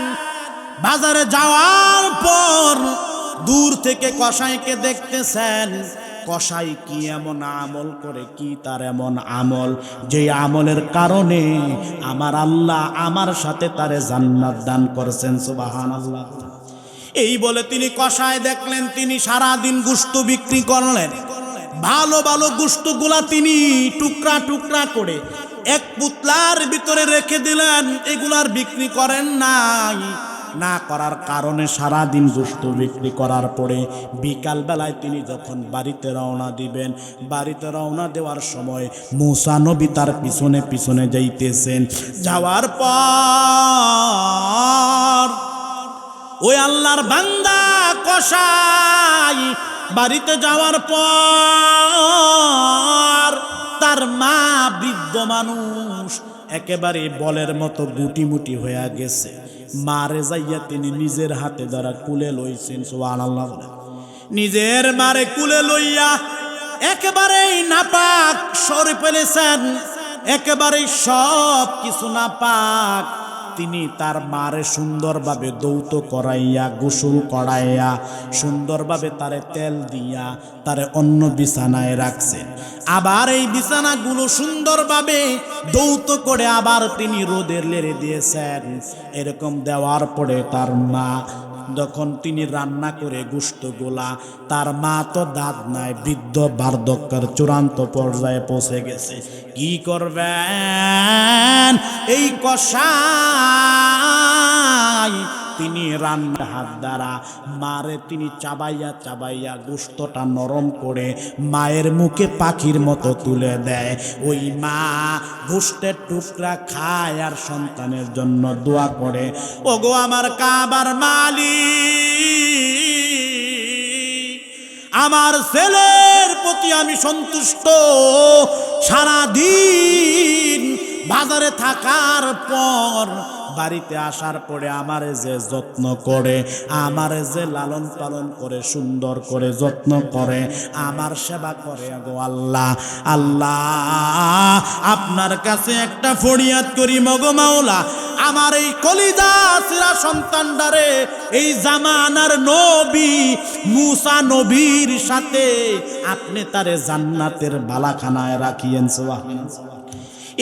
A: বাজারে যাওয়ার পর দূর থেকে কসাইকে দেখতেছেন, কসাই কি এমন আমল করে, কি তার এমন আমল যে আমলের কারণে আমার আল্লাহ আমার সাথে তারে জান্নাত দান করেছেন। সুবহানাল্লাহ। এই বলে তিনি কসাই দেখলেন, তিনি সারাদিন গোশত বিক্রি করলেন। ভালো ভালো গোশতগুলা তিনি টুকরা টুকরা করে এক পুতলার ভিতরে রেখে দিলেন, এগুলার বিক্রি করেন নাই। না করার কারণে সারাদিন গোশত বিক্রি করার পরে বিকাল বেলায় তিনি যখন বাড়িতে রওনা দিবেন, বাড়িতে রওনা দেওয়ার সময় মূসা নবী তার পিছনে পিছনে যাইতেছেন। যাওয়ার পর ওই আল্লাহর বান্দা কসাই বাড়িতে যাওয়ার পর তার মা বৃদ্ধ মানুষ একেবারে বলের মতো গুটিমুটি হয়ে গেছে। মারে যাইয়া তিনি নিজের হাতে দ্বারা কুলে লইছেন। সুবহানাল্লাহ। নিজের মারে কুলে লইয়া একেবারেই নাপাক সরে ফেলেছেন, একেবারেই সব কিছু নাপাক। তিনি তার মারে সুন্দরভাবে দৌত করাইয়া, গোসল করাইয়া, সুন্দরভাবে তারে তেল দিয়া তারে অন্য বিছানায় রাখছেন। আবার এই বিছানাগুলো সুন্দরভাবে দৌত করে আবার তিনি রোদে লেড়ে দিয়েছেন। এরকম দেওয়ার পরে তার মা যখন তিনি রান্না করে গোশতগুলা, তার মা তো দাঁত নাই, বৃদ্ধ বার্ধক্যের চূড়ান্ত পর্যায়ে পৌঁছে গেছে। কি করবেন? এই কসাই তিনি রান্না হাত দ্বারা মারে তিনি চাবাইয়া চাবাইয়া গোশতটা নরম করে মায়ের মুখে পাখির মতো তুলে দেয়। ওই মা গোশতের টুকরা খায় আর সন্তানের জন্য দোয়া করে, ওগো আমার কাবার মালিক, আমার ছেলের প্রতি আমি সন্তুষ্ট। সারাদিন বাজারে থাকার পর বাড়িতে আসার পরে আমারে যে যত্ন করে, আমারে যে লালন পালন করে, সুন্দর করে যত্ন করে, আমার সেবা করে, গো আল্লাহ, আল্লাহ আপনার কাছে একটা ফরিয়াদ করি, মগো মাওলা, আমার এই কলিজা সিরা সন্তানটারে এই জামানার নবী মূসা নবীর সাথে আপনি তারে জান্নাতের বালাখানায় রাখিয়েন। সুবহানাল্লাহ।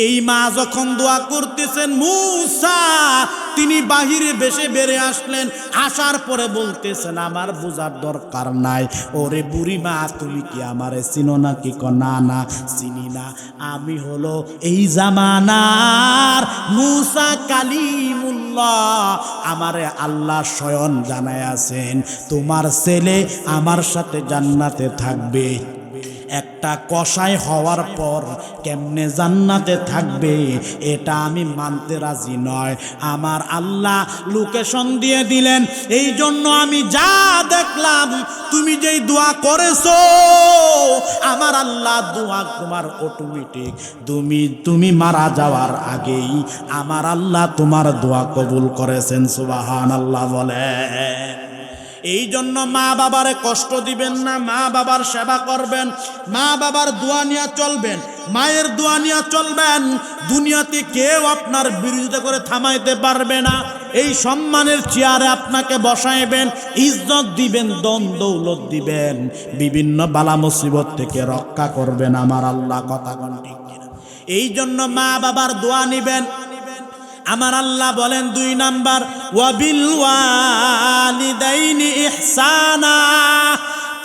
A: এই মা যখন দোয়া করতেছেন, মূসা তিনি বাহিরে বেশে বেড়ে আসলেন। আসার পরে বলতেছেন, আমার বোঝার দরকার নাই, ওরে বুড়ি মা তুমি কি আমারে চিনো না? কি না না চিনি না, আমি হলো এই জামানার মূসা কালিমুল্লাহ। আমারে আল্লাহ স্বয়ং জানায় আছেন তোমার ছেলে আমার সাথে জান্নাতে থাকবে। একটা কসাই হওয়ার পর কেমনে জান্নাতে থাকবে এটা আমি মানতে রাজি নয়। আমার আল্লাহ লোকেশন দিয়ে দিলেন, এই জন্য আমি যা দেখলাম তুমি যেই দোয়া করেছো, আমার আল্লাহ দোয়া তোমার অটোমেটিক, তুমি মারা যাওয়ার আগেই আমার আল্লাহ তোমার দোয়া কবুল করেছেন। সুবহানাল্লাহ বলেন। এই জন্য মা বাবারে কষ্ট দিবেন না, মা বাবার সেবা করবেন, মা বাবার দোয়া নিয়ে চলবেন, মায়ের দোয়া নিয়ে চলবেন। দুনিয়াতে কেউ আপনার বিরোধিতা করে থামাইতে পারবে না। এই সম্মানের চেয়ারে আপনাকে বসাইবেন, ইজ্জত দিবেন, দন দৌলত দিবেন, বিভিন্ন বালা মুসিবত থেকে রক্ষা করবেন আমার আল্লাহ। কথা কোন ঠিক কিনা? এই জন্য মা বাবার দোয়া নিবেন। আমার আল্লাহ বলেন 2 নাম্বার, ওয়াবিল ওয়ালিদাইনি ইহসানা,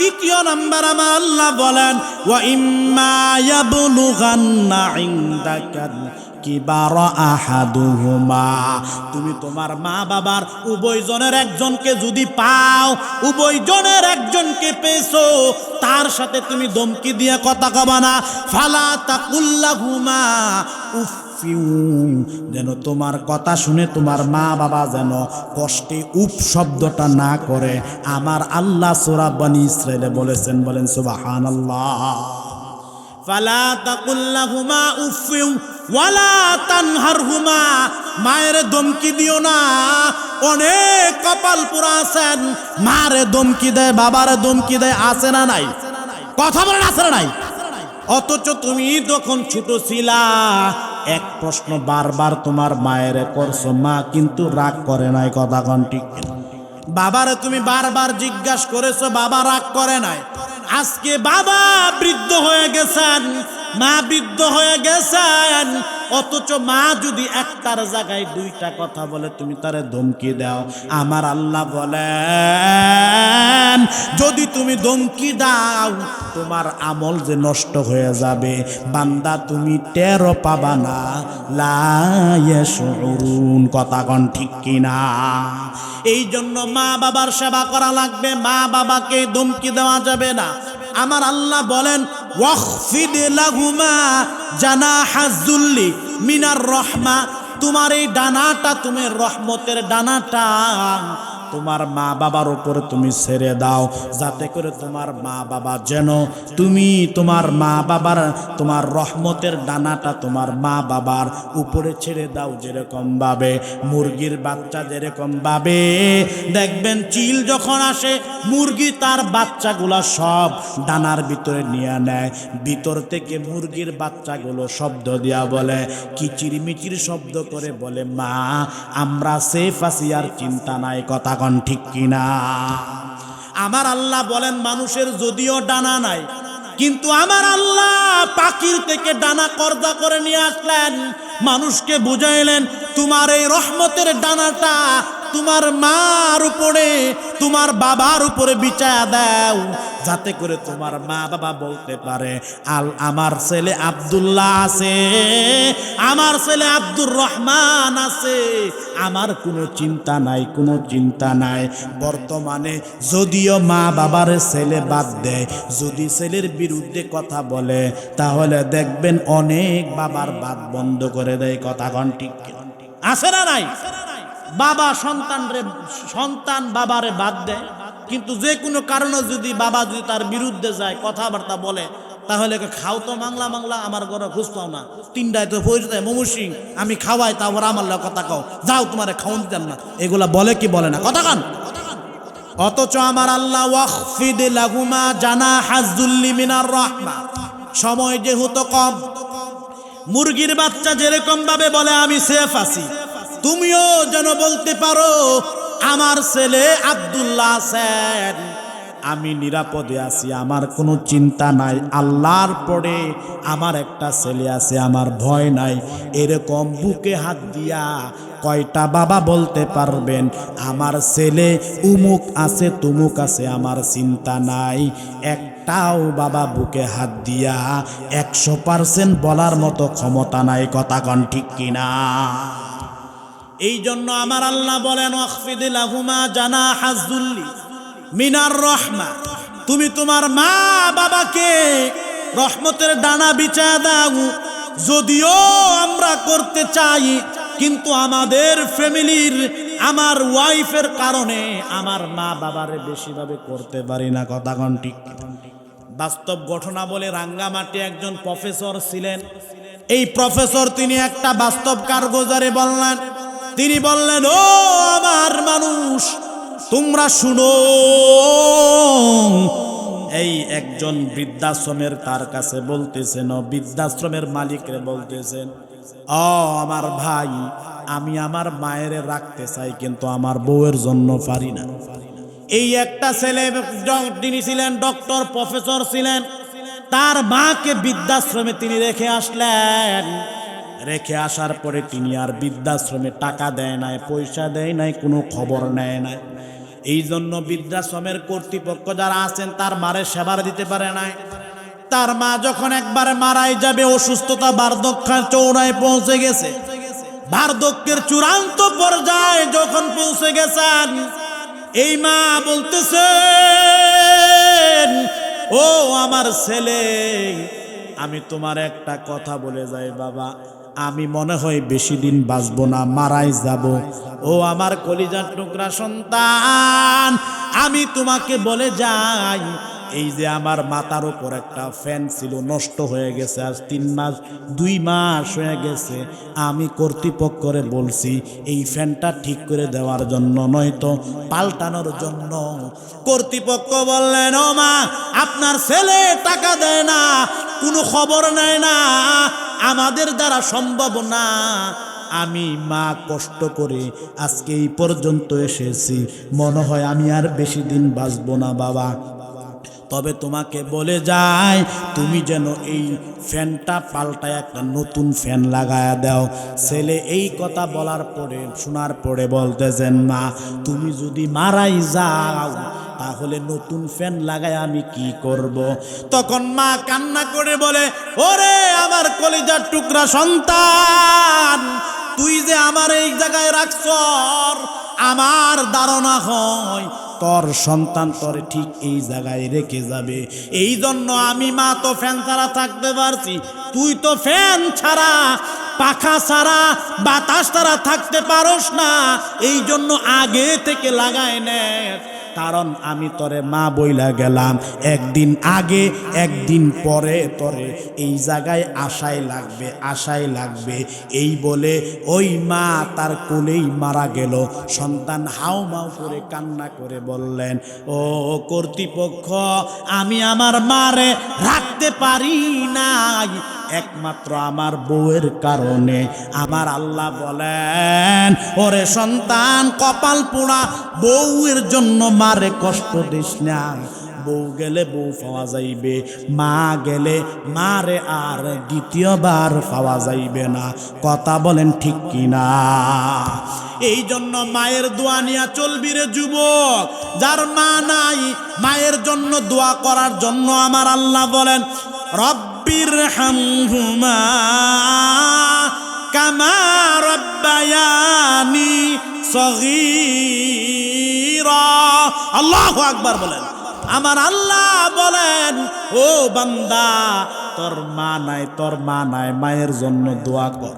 A: তৃতীয় নাম্বার আমার আল্লাহ বলেন ওয়া ইম্মা ইয়াবলুগান্না ইনদাকাল কিবার আহাদুহুমা, তুমি তোমার মা বাবার উভয়জনের একজনকে যদি পাও, উভয়জনের একজনকে পেয়েছো, তার সাথে তুমি ধমকি দিয়ে কথা কবা না। ফালা তাকুল্লাহুমা উফ, যেন তোমার কথা শুনে তোমার মা বাবা যেন কষ্টে উপ শব্দটা না করে। আমার আল্লাহ সূরা বনী ইসরাঈলে বলেছেন, বলেন সুবহানাল্লাহ। ফালা তাকুল্লাহুমা উফ ওয়ালা তানহারহুমা, মায়ের ধমকি দিও না। অনেক কপাল পুরা আছেন, মারে ধমকি দেয়, বাবারে ধমকি দেয়, আছে না নাই? কথা বলেন, আছে না নাই? অথচ তুমি যখন ছোট ছিলা এক প্রশ্ন বারবার তোমার মায়ের করছো, মা কিন্তু রাগ করে নাই। কথা কোন ঠিক? বাবারে তুমি বারবার জিজ্ঞাসা করেছো, বাবা রাগ করে নাই। আজকে বাবা বৃদ্ধ হয়ে গেছেন, মা বৃদ্ধ হয়ে গেছেন, অথচ মা যদি একটার জায়গায় দুইটা কথা বলে তুমি তারে ধমকি দাও। আমার আল্লাহ বলেন যদি তুমি ধমকি দাও তোমার আমল যে নষ্ট হয়ে যাবে বান্দা, তুমি টেরও পাবা না। লা ইয়াশউরুন, কথা কোন ঠিক কিনা? এই জন্য মা বাবার সেবা করা লাগবে, মা বাবাকে ধমকি দেওয়া যাবে না। আমার আল্লাহ বলেন ওয়াখফিদ লাহুমা জানাহাজ যুল্লি মিনার রহমা, তোমার এই ডানাটা, তুমি রহমতের ডানাটা তোমার মা বাবার উপরে তুমি ছেড়ে দাও, যাতে করে তোমার মা বাবা যেন তুমি তোমার মা বাবার তোমার রহমতের ডানাটা তোমার মা বাবার উপরে ছেড়ে দাও। যেরকম ভাবে মুরগির বাচ্চা যেরকম ভাবে দেখবেন চিল যখন আসে মুরগি তার বাচ্চাগুলো সব ডানার ভিতরে নিয়ে নেয়, ভিতর থেকে মুরগির বাচ্চাগুলো শব্দ দিয়া বলে, কিচির মিচির শব্দ করে বলে, মা আমরা সেফ আছি, আর চিন্তা নাই। কথা কোন ঠিক কিনা? আমার আল্লাহ বলেন মানুষের যদিও ডানা নাই, কিন্তু আমার আল্লাহ পাখির থেকে ডানা কর্দা করে নিয়ে আসলেন, মানুষকে বুঝাইলেন তোমার এই রহমতের ডানাটা তোমার মার উপরে তোমার বাবার উপরে বিছায়া দাও, যাতে করে তোমার মা বাবা বলতে পারে আমার ছেলে আব্দুল্লাহ আছে, আমার ছেলে আব্দুর রহমান আছে, আমার কোনো চিন্তা নাই, কোনো চিন্তা নাই। বর্তমানে যদিও মা বাবার ছেলে বাদ দেয়, যদি ছেলের বিরুদ্ধে কথা বলে তাহলে দেখবেন অনেক বাবার বাদ বন্ধ করে দেয়। কথা কোন ঠিক আছে না নাই? বাবা সন্তান বাবারে বাদ দেয়, কিন্তু যে কোনো কারণে যদি বাবা যদি তার বিরুদ্ধে যায় কথাবার্তা বলে তাহলে খাও তো মাংলা মাংলা, আমার ঘরে খুঁজ পাও না, তিনটায় তো হয়ে যায় মমুসিং, আমি খাওয়াই তারপর আমার কথা কও, যাও তোমারে খাওয়ান দিতেন না, এগুলা বলে কি বলে না? কথা কান। অথচ আমার আল্লাহ ওয়াখফিদ লাহুমা জানাহাজ যুল্লি মিনার রাহমা, সময় যেহেতু কম, মুরগির বাচ্চা যেরকম ভাবে বলে আমি সেফ আছি, তুমিও যেন বলতে পারো আমার ছেলে আব্দুল্লাহ আছেন, আমি নিরাপদে আছি, আমার কোনো চিন্তা নাই, আল্লাহর পরে আমার একটা ছেলে আছে, আমার ভয় নাই। এরকম বুকে হাত দিয়া কয়টা বাবা বলতে পারবেন আমার ছেলে উমুক আছে তুমুক আছে, আমার চিন্তা নাই? একটাও বাবা বুকে হাত দিয়া 100% বলার মতো ক্ষমতা নাই। কথা কোন ঠিক কিনা? এই জন্য আমার আল্লাহ বলেন ওয়াখফিদ লাহুমা জানাহাজ যুল্লি মিনার রহমা, তুমি তোমার মা বাবাকে রহমতের ডানা বিছায়া দাও। যদিও আমরা করতে চাই, কিন্তু আমাদের ফ্যামিলির আমার ওয়াইফের কারণে আমার মা বাবারে বেশিভাবে করতে পারি না। কথা কোন ঠিক? বাস্তব ঘটনা বলে, রাঙ্গামাটি একজন প্রফেসর ছিলেন। এই প্রফেসর তিনি একটা বাস্তব কারগুজারে বললেন, তিনি বললেন ও আমার মানুষ তোমরা শুনো, এই একজন বৃদ্ধাশ্রমের তার কাছে বলতেছেন, বৃদ্ধাশ্রমের মালিকরে বলতেছেন, ও আমার ভাই আমি আমার মায়ের রাখতে চাই, কিন্তু আমার বউয়ের জন্য পারি না। এই একটা ছেলে তিনি ছিলেন ডক্টর, প্রফেসর ছিলেন, তার মাকে বৃদ্ধাশ্রমে তিনি রেখে আসলেন। রেখে আসার পরে তিনি আর বৃদ্ধাশ্রমে টাকা দেয় নাই, পয়সা দেয় নাই, কোনো খবর নেয় নাই। এই জন্য বৃদ্ধাশ্রমের কর্তৃপক্ষ যারা আছেন তার মারে সেবার দিতে পারে নাই। তার মা যখন একবারে মারাই যাবে, অসুস্থতা বার্ধক্যের চৌড়ায় পৌঁছে গেছে, বার্ধক্যের চূড়ান্ত পর্যায়ে যখন পৌঁছে গেছেন, এই মা বলতেছেন, ও আমার ছেলে, আমি তোমার একটা কথা বলে যাই বাবা, আমি মনে হয় বেশি দিন বাঁচবো না, মারাই যাব। ও আমার কলিজার টুকরা সন্তান, আমি তোমাকে বলে যাই, এই যে আমার মাথার উপর একটা ফ্যান ছিল, নষ্ট হয়ে গেছে, আজ 3 মাস 2 মাস হয়ে গেছে। আমি কর্তৃপক্ষরে বলছি এই ফ্যানটা ঠিক করে দেওয়ার জন্য, নয়তো পাল্টানোর জন্য। কর্তৃপক্ষ বললেন, ও মা, আপনার ছেলে টাকা দেয় না, কোনো খবর নেয় না, আমাদের দ্বারা সম্ভব না। আমি মা কষ্ট করে আজকে এই পর্যন্ত এসেছি, মনে হয় আমি আর বেশি দিন বাঁচবো না বাবা। তবে তোমাকে বলে যাই, তুমি যেন এই ফ্যানটা পাল্টায় একটা নতুন ফ্যান লাগায়া দাও। ছেলে এই কথা বলার পরে, শোনার পরে বলতেছেন, মা, তুমি যদি মারাই যাও তাহলে নতুন ফ্যান লাগায় আমি কি করব? তখন মা কান্না করে বলে, ওরে আমার কলিজার টুকরা সন্তান, তুই যে আমার এই জায়গায় রাখছ, আমার ধারণা হয় তোর সন্তান তোর ঠিক এই জায়গায় রেখে যাবে। এই জন্য আমি মা তো ফ্যান ছাড়া থাকতে পারছি, তুই তো ফ্যান ছাড়া, পাখা ছাড়া, বাতাস ছাড়া থাকতে পারস না। এই জন্য আগে থেকে লাগায় নে, কারণ আমি তোরে মা বইলা গেলাম, একদিন আগে একদিন পরে তোরে এই জায়গায় আশাই লাগবে, আশাই লাগবে। এই বলে ওই মা তার কোলেই মারা গেল। সন্তান হাউ মাউ করে কান্না করে বললেন, ও কর্তৃপক্ষ, আমি আমার মারে রাখতে পারি নাই একমাত্র আমার বউয়ের কারণে। আমার আল্লাহ বলেন, ওরে সন্তান, কপাল পোড়া বউয়ের জন্য মারে কষ্ট দিস না। বউ গেলে বউ পাওয়া যাইবে, মা গেলে মারে আর দ্বিতীয়বার পাওয়া যাইবে না। কথা বলেন ঠিক কিনা? এই জন্য মায়ের দোয়া নিয়ে চলবি রে যুবক। যার মা নাই, মায়ের জন্য দোয়া করার জন্য আমার আল্লাহ বলেন, রব্বিরহামহুমা কামা রব্বায়ানি সগীরা। আল্লাহু আকবার বলেন। আমার আল্লাহ বলেন, ও বান্দা, তোর মা নাই, তোর মা নাই, মায়ের জন্য দোয়া কর।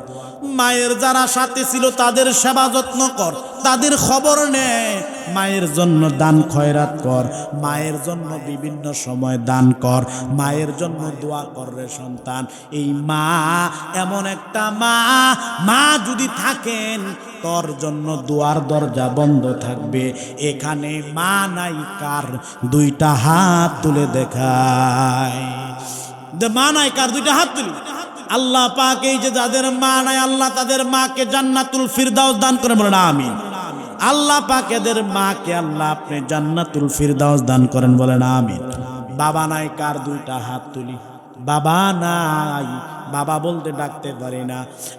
A: মায়ের যারা সাথে ছিল তাদের সেবা যত্ন কর, তাদের খবর নে। মায়ের জন্য দান খয়রাত কর, মায়ের জন্য বিভিন্ন সময় দান কর, মায়ের জন্য দোয়া কর রে সন্তান। এই মা এমন একটা মা, মা যদি থাকেন তোর জন্য দুয়ার দরজা বন্ধ থাকবে। এখানে মা নাই কার? 2টা হাত তুলে দেখায়। মা নাই কার? 2টা হাত তুলি। আল্লাহ পাক এই যে যাদের মা নাই, আল্লাহ তাদের মাকে জান্নাতুল ফিরদাউস দান করে, বলেন আমিন। আল্লাহ পাক এদের মাকে আল্লাহ আপনি জান্নাতুল ফিরদাউস দান করেন, বলেন আমিন। বাবা নাই কার? 2টা হাত তুলি। বাবা নাই, বাবা বলতে ডাকতে পারি না।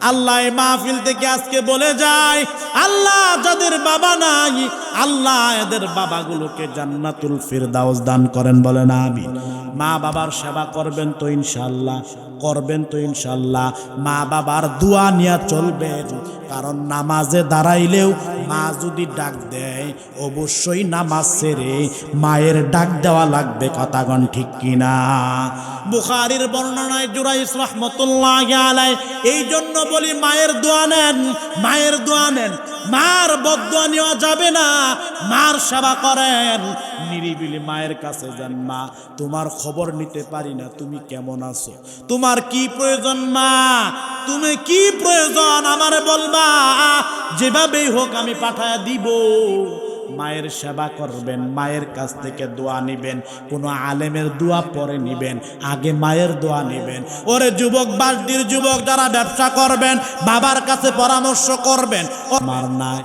A: আল্লাহ এই মাহফিল থেকে আজকে বলে যায়, আল্লাহ যাদের বাবা নাই, আল্লাহ এদের বাবাগুলোকে জান্নাতুল ফিরদাউস দান করেন, বলেন আমিন। মা বাবার সেবা করবেন তো ইনশাআল্লাহ, করবেন তো ইনশাআল্লাহ। মা বাবার দোয়া নিয়ে চলবেন, কারণ নামাজে দাঁড়াইলেও মা যদি ডাক দেয়, অবশ্যই নামাজ ছেড়ে মায়ের ডাক দেওয়া লাগবে। কথাগণ ঠিক কিনা? বুখারীর বর্ণনায় জুরাইস রাহমাতুল্লাহি আলাইহি, এই জন্য বলি মায়ের দোয়া নেন, মায়ের দোয়া নেন। মার বদদোয়া নেওয়া যাবে না, মার সেবা করেন। নিরিবিলি মায়ের কাছে যান, মা তোমার খবর নিতে পারি না, তুমি কেমন আছো, তোমার কি প্রয়োজন, মা তুমি কি প্রয়োজন আমারে বলবা, যেভাবেই হোক আমি পাঠায়া দিব। মায়ের সেবা করবেন, মায়ের কাছ থেকে দোয়া নিবেন। কোনো আলেমের দোয়া পরে নিবেন, আগে মায়ের দোয়া নিবেন। ওরে যুবক, বাসদির যুবক যারা ব্যবসা করবেন, বাবার কাছে পরামর্শ করবেন। আমার নাই,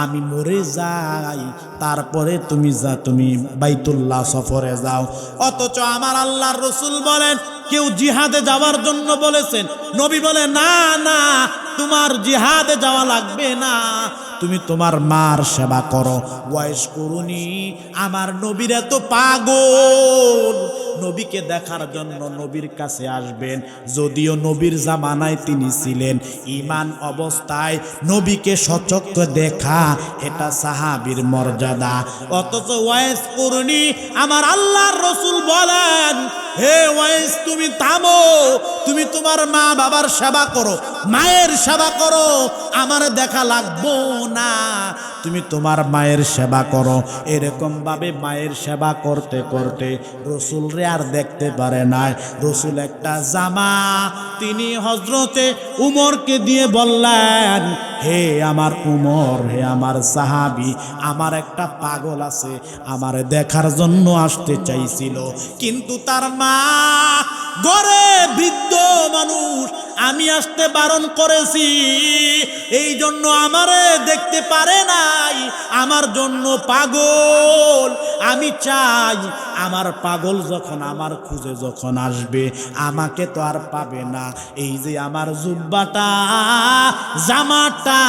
A: আমি মরে যাই, তারপরে তুমি বাইতুল্লাহ সফরে যাও। অথচ আমার আল্লাহর রাসূল বলেন, কেউ জিহাদে যাওয়ার জন্য বলেছেন, নবী বলে না না, তোমার জিহাদে যাওয়া লাগবে না, তুমি তোমার মার সেবা করো। ওয়াইস করুনি, আমার নবীরা তো পাগল, নবীকে দেখার জন্য নবীর কাছে আসবেন। যদিও নবীর জামানায় তিনি ছিলেন, ঈমান অবস্থায় নবীকে সচক্ষে দেখা এটা সাহাবীর মর্যাদা। অথচ ওয়াইস করুনি, আমার আল্লাহর রাসূল বলেন, হে ওয়াইস তুমি থামো, তুমি তোমার মা বাবার সেবা করো, মায়ের সেবা করো, আমার দেখা লাগবো না, তুমি তোমার মায়ের সেবা করো। এরকম ভাবে মায়ের সেবা করতে করতে রসুল রে আর দেখতে পারে নাই। রসুল একটা জামা তিনি হযরতে উমরকে দিয়ে বললেন, হে আমার উমর, হে আমার সাহাবী, আমার একটা পাগল আছে, আমার দেখার জন্য আসতে চাইছিল, কিন্তু তার মা ঘরে বৃদ্ধ মানুষ, আমি আসতে বারণ করেছি, এই জন্য আমারে দেখতে পারে নাই, আমার জন্য পাগল। আমি চাই আমার পাগল যখন আমার খুঁজে যখন আসবে, আমাকে তো আর পাবে না। এই যে আমার জুব্বাটা, জামাটা,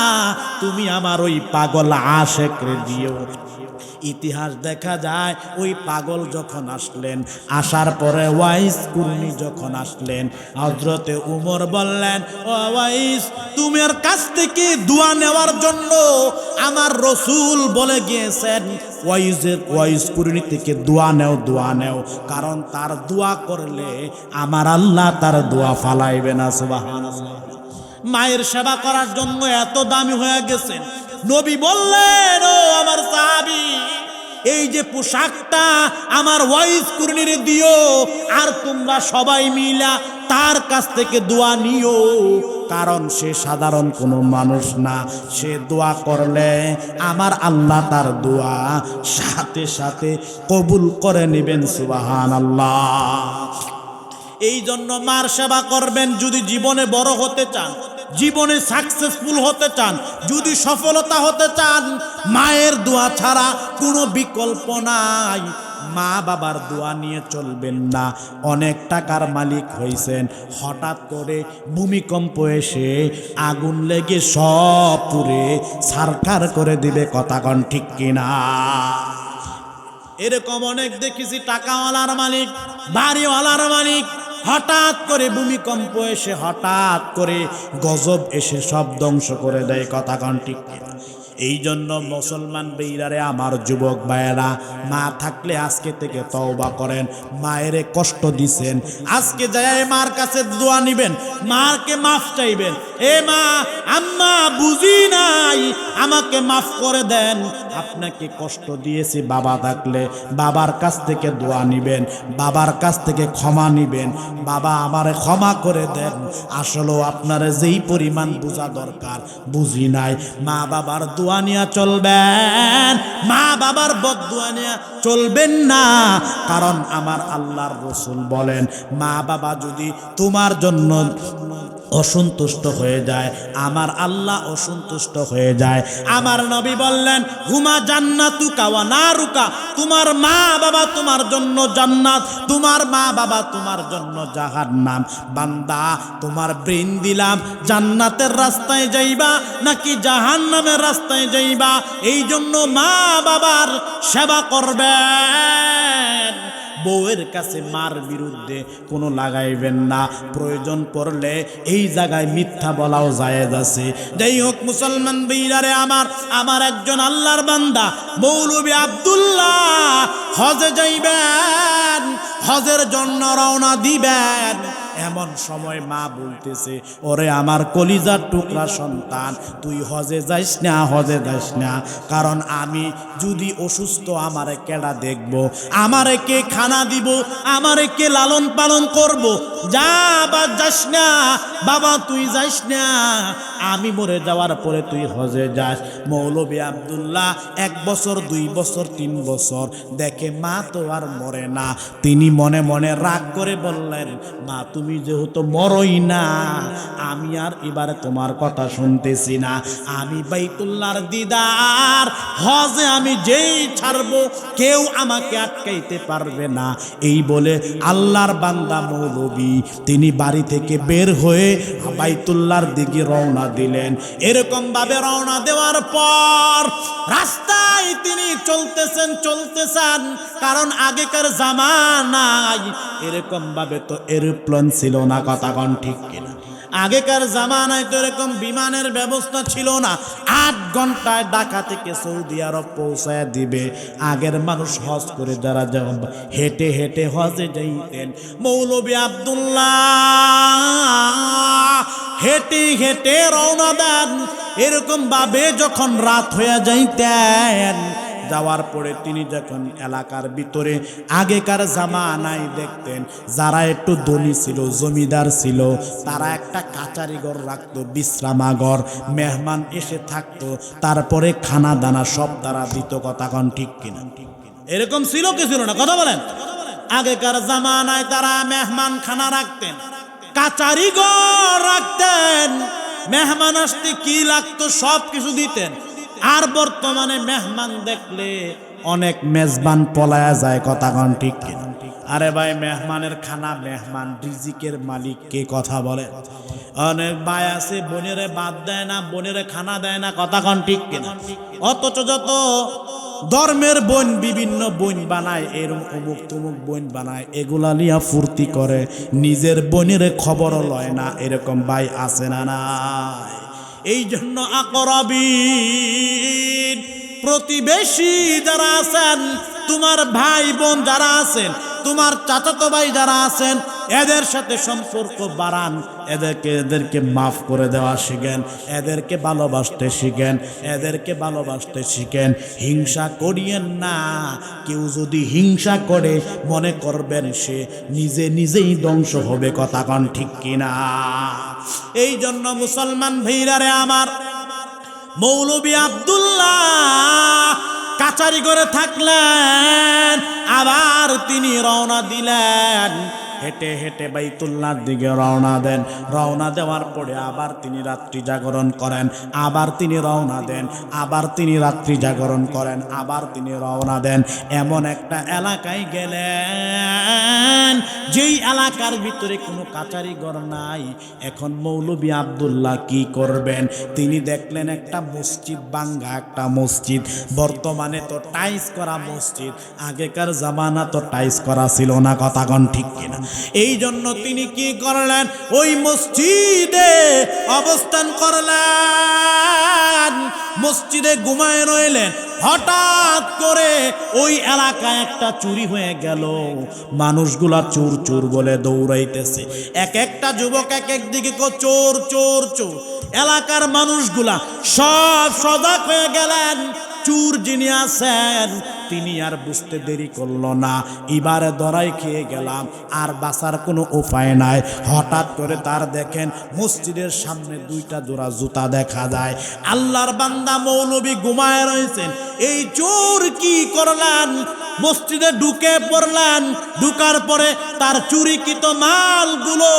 A: তুমি আমার ওই পাগল আশেকরে দিও। ইতিহাস দেখা যায় ওই পাগল যখন আসলেন, আসার পরে ওয়াইস কুরনি যখন আসলেন, হযরতে উমর বললেন, ও ওয়াইস, তোমার কাছ থেকে দোয়া নেওয়ার জন্য আমার রাসূল বলে গিয়েছেন, ওয়াইস কুরনি থেকে দোয়া নেও, দোয়া নেও, কারণ তার দোয়া করলে আমার আল্লাহ তার দোয়া ফালাইবে না। সুবহানাল্লাহ। মায়ের সেবা করার জন্য এত দামি হয়ে গেছেন। নবী বললেন, ও আমার সাহাবী, এই যে পোশাকটা আমার ওয়াইস কুরনির দিও, আর তোমরা সবাই মিলা তার কাছ থেকে দোয়া নিও, কারণ সে সাধারণ কোনো মানুষ না, সে দোয়া করলে আমার আল্লাহ তার দোয়া সাথে সাথে কবুল করে নেবেন। সুবহানাল্লাহ। এই জন্য মার সেবা করবেন। যদি জীবনে বড় হতে চান, জীবনে সাকসেসফুল হতে চান, যদি সফলতা হতে চান, মায়ের দোয়া ছাড়া কোনো বিকল্প নাই। মা বাবার দোয়া নিয়ে চলবেন না। অনেক টাকার মালিক হয়েছেন, হঠাৎ করে ভূমিকম্প এসে আগুন লেগে সব পুড়ে ছারখার করে দিবে, কথা কন ঠিক কিনা? এরকম অনেক দেখেছি, টাকাওয়ালার মালিক, বাড়িওয়ালার মালিক, হঠাৎ করে ভূমিকম্প এসে, হঠাৎ করে গজব এসে সব ধ্বংস করে দেয়, কথা কন ঠিক কিনা? এই জন্য মুসলমান বেইরারে, আমার যুবক ভাইয়েরা, মা থাকলে আজকে থেকে তওবা করেন। মায়েরে কষ্ট দিছেন, আজকে যায় মার কাছে দোয়া নিবেন, মাকে মাফ চাইবেন। এ মা, আম্মা বুঝি নাই, আমাকে মাফ করে দেন, আপনাকে কষ্ট দিয়েছি। বাবা থাকলে বাবার কাছ থেকে দোয়া নিবেন, বাবার কাছ থেকে ক্ষমা নিবেন, বাবা আমারে ক্ষমা করে দেন। আসলেও আপনারে যেই পরিমাণ বোঝা দরকার বুঝি নাই। মা বাবার দোয়া নিয়ে চলবেন, মা বাবার বদদোয়া নিয়ে চলবেন না, কারণ আমার আল্লাহর রাসূল বলেন, মা বাবা যদি তোমার জন্য অসন্তুষ্ট হয়ে যায়, আমার আল্লাহ অসন্তুষ্ট হয়ে যায়। আমার নবী বললেন, হুমা জান্নাতুকা ওয়া নারুকা, তোমার মা বাবা তোমার জন্য জান্নাত, তোমার মা বাবা তোমার জন্য জাহান্নাম। বান্দা, তোমার ব্রেন দিলাম, জান্নাতের রাস্তায় যাইবা নাকি জাহান্নামের রাস্তায় যাইবা, এই জন্য মা বাবার সেবা করবেন। বউয়ের কাছে মার বিরুদ্ধে কোনো লাগাইবেন না, প্রয়োজন পড়লে এই জায়গায় মিথ্যা বলাও জায়েজ আছে। যাই হোক মুসলমান ভাইরারে আমার একজন আল্লাহর বান্দা মৌলভী আব্দুল্লাহ হজে যাইবেন, হজের জন্য রওনা দিবেন। এমন সময় মা বলতেছে, ওরে আমার কলিজার টুকরা সন্তান, তুই হজে যাইস না, হজে যাইস না, কারণ আমি যদি অসুস্থ, আমারে কেডা দেখবো, আমারে কে খানা দিব, আমারে কে লালন পালন করব, যা বা যাস না বাবা, তুই যাইস না, আমি মরে যাওয়ার পরে তুই হজে যাস। মৌলভী আব্দুল্লাহ 1 বছর 2 বছর 3 বছর দেখে মা তো আর মরে না, তিনি মনে মনে রাগ করে বললেন, মা তুমি তুমি যেহেতু মরই না, আমি আর এবারে তোমার কথা শুনতেছি না। আমি বাইতুল্লাহর দিদার হজে আমি যেই ছাড়বো কেউ আমাকে আটকাইতে পারবে না। এই বলে আল্লাহর বান্দা মৌলবী তিনি বাড়ি থেকে বের হয়ে বাইতুল্লাহর দিকে রওনা দিলেন। এরকম ভাবে রওনা দেওয়ার পর রাস্তায় তিনি চলতেছেন, কারণ আগেকার জামানায় এরকম ভাবে তো এরোপ্লেন ছিল না, কথা কোন ঠিক কিনা? আগেকার জামানায় তো এরকম বিমানের ব্যবস্থা ছিল না। 8 ঘন্টায় ঢাকা থেকে সৌদি আরব পৌঁছায় দিবে। আগের মানুষ হজ করে যারা হেঁটে হেঁটে হজে যাইতেন, মৌলভী আব্দুল্লাহ হেঁটে হেঁটে রওনা দেন। এরকম ভাবে যখন রাত হয়ে যাইতেন, যাওয়ার পরে তিনি যখন এলাকার ভিতরে আগেকার জামানায় দেখতেন যারা একটু ধনী ছিল, জমিদার ছিল, তারা একটা কাচারি ঘর রাখতো, বিশ্রামাঘর, মেহমান এসে থাকতো, তারপরে খানা দানা সব তারা দিত, কথা কোন ঠিক কিনা? এরকম ছিল কি ছিল না, কথা বলেন? আগেকার জামানায় তারা মেহমান খানা রাখতেন, কাচারি ঘর রাখতেন, মেহমান আসতে কি লাগতো সব কিছু দিতেন। আর বর্তমানে মেহমান দেখলে অনেক মেজবান পলায়া যায়, কথা কোন ঠিক কিনা? আরে ভাই, মেহমানের খানা, মেহমান রিজিকের মালিক কে, কথা বলে? অনেক ভাই আছে বোনেরে বাদ দেয় না, বোনেরে খানা দেয় না, কথা কোন ঠিক কিনা? অথচ যত ধর্মের বোন বিভিন্ন বোন বানায়, এরকম অমুক তমুক বোন বানায়, এগুলা নিয়ে ফুর্তি করে, নিজের বোনের খবরও লয় না। এরকম ভাই আছে না নাই? এই জন্য আকরাবিন, প্রতিবেশী যারা আছেন, তোমার ভাই বোন যারা আছেন, তোমার চাচাতো ভাই যারা আছেন, এদের সাথে সম্পর্ক বাড়ান, এদেরকে মাফ করে দেওয়া শিখেন, এদেরকে ভালোবাসতে শিখেন, এদেরকে ভালোবাসতে শিখেন। হিংসা করিয়েন না। কেউ যদি হিংসা করে, মনে করবেন সে নিজেই ধ্বংস হবে, কথা কোন ঠিক কিনা? এই জন্য মুসলমান ভাইরারে আমার, মৌলভী আব্দুল্লাহ কাচারি করে থাকলেন, আবার তিনি রওনা দিলেন, হেঁটে হেঁটে বাইতুল্লাহর দিকে রওনা দেন। রওনা দেওয়ার পরে আবার তিনি রাত্রি জাগরণ করেন, আবার তিনি রওনা দেন, আবার তিনি রাত্রি জাগরণ করেন, আবার তিনি রওনা দেন। এমন একটা এলাকায় গেলেন যেই এলাকার ভিতরে কোনো কাচারি ঘর নাই। এখন মৌলভী আব্দুল্লাহ কি করবেন? তিনি দেখলেন একটা মসজিদ, ভাঙ্গা একটা মসজিদ, বর্তমানে তো টাইস করা মসজিদ, আগেকার জামানা তো টাইস করা ছিল না, কথা কোন ঠিক কিনা? এই জন্য তিনি কি করলেন? ওই মসজিদে অবস্থান করলেন, মসজিদে ঘুমায় রইলেন। হঠাৎ করে ওই এলাকায় একটা চুরি হয়ে গেল। মানুষগুলা চোর চোর বলে দৌড়াইতেছে, এক একটা যুবক এক এক দিকে চোর চোর চোর। এলাকার মানুষগুলা সব সজাগ হয়ে গেলেন। চোর যিনি আছেন তিনি আর বুঝতে দেরি করলো না, এবারে ধরাই খেয়ে গেলাম, আর বাঁচার কোনো উপায় নাই। হঠাৎ করে তার দেখেন মসজিদের সামনে 2টা জোড়া জুতা দেখা যায়। আল্লাহর বান্দা মৌলভী ঘুমায় রয়েছেন। এই চোর কি করলেন? মসজিদে ঢুকে পড়লেন। ঢুকার পরে তার চুরিকৃত মালগুলো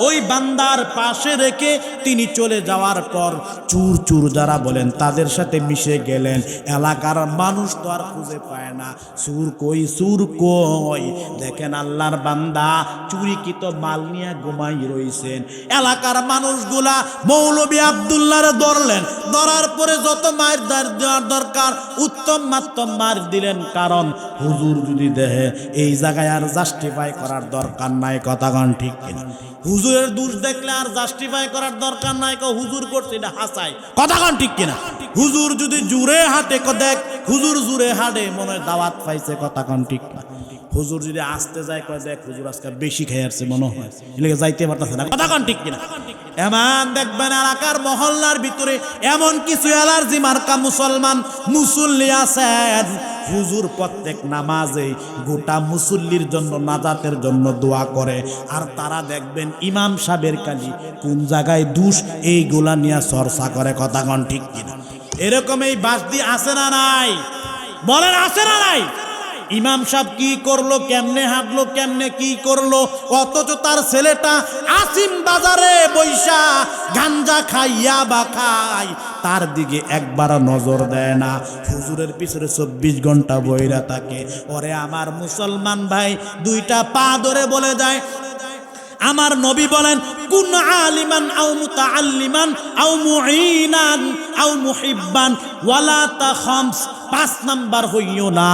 A: ওই বান্দার পাশে রেখে তিনি চলে যাওয়ার পর চোর চোর যারা বলেন তাদের সাথে মিশে গেলেন। এলাকার মানুষ তো আর খুঁজে পায় না, চোর কই চোর কই। দেখেন আল্লাহর বান্দা চুরিকৃত মাল নিয়ে ঘুমাই রইছেন। এলাকার মানুষগুলা মৌলভী আব্দুল্লাহর ধরলেন। ধরার পরে যত মার দেওয়ার দরকার উত্তম মাত্তম মার দিলেন, কারণ হুজুর যদি দেহে এই জায়গায় আর জাস্টিফাই করার দরকার নাই, কথা কোন ঠিক কিনা? হুজুরের দোষ দেখলে আর জাস্টিফাই করার দরকার নাই, হুজুর করছে এটা হাসাই, কথা কোন ঠিক কিনা? হুজুর যদি জুড়ে হাঁটে, দেখ হুজুর জুড়ে হাঁটে, মনে হয় দাওয়াত পাইছে, কথা কোন ঠিক না? হুজুর যদি আসতে যায়, কয় দেখ হুজুর আজকে বেশি খেয়ে আসছে মনে হয়, এলাকা যাইতে পারতেছে না, কথা কোন ঠিক কিনা? এমন দেখবেন এলাকার মহল্লার ভিতরে এমন কিছু অ্যালার্জি মার্কা মুসলমান মুসল্লি আছেন, হুজুর প্রত্যেক নামাজে গোটা মুসল্লির জন্য নাজাতের জন্য দোয়া করে, আর তারা দেখবেন ইমাম সাহেবের কালি কোন জায়গায় দুষ এইগুলা নিয়ে চর্চা করে, কথা কোন ঠিক কিনা? এরকম এই বাসদি আছে না নাই? বলেন আছে না নাই? ইমাম সাহেব কি করলো, কেমনে হাঁটলো, কেমনে কি করলো, অথচ তার ছেলেটা আসিম বাজারে বৈশা গাঞ্জা খাইয়া বা খায়, তার দিকে একবার নজর দেয় না। হুজুরের পিছনে 24 ঘন্টা বইরা থাকে। ওরে আমার মুসলমান ভাই, দুইটা পা ধরে বলে যায়, আমার নবী বলেন, কুন আলিমান আও মুতাআল্লিমান আও মুঈনান আও মুহিব্বান ওয়ালা তাখামস। 5 নাম্বার হইও না,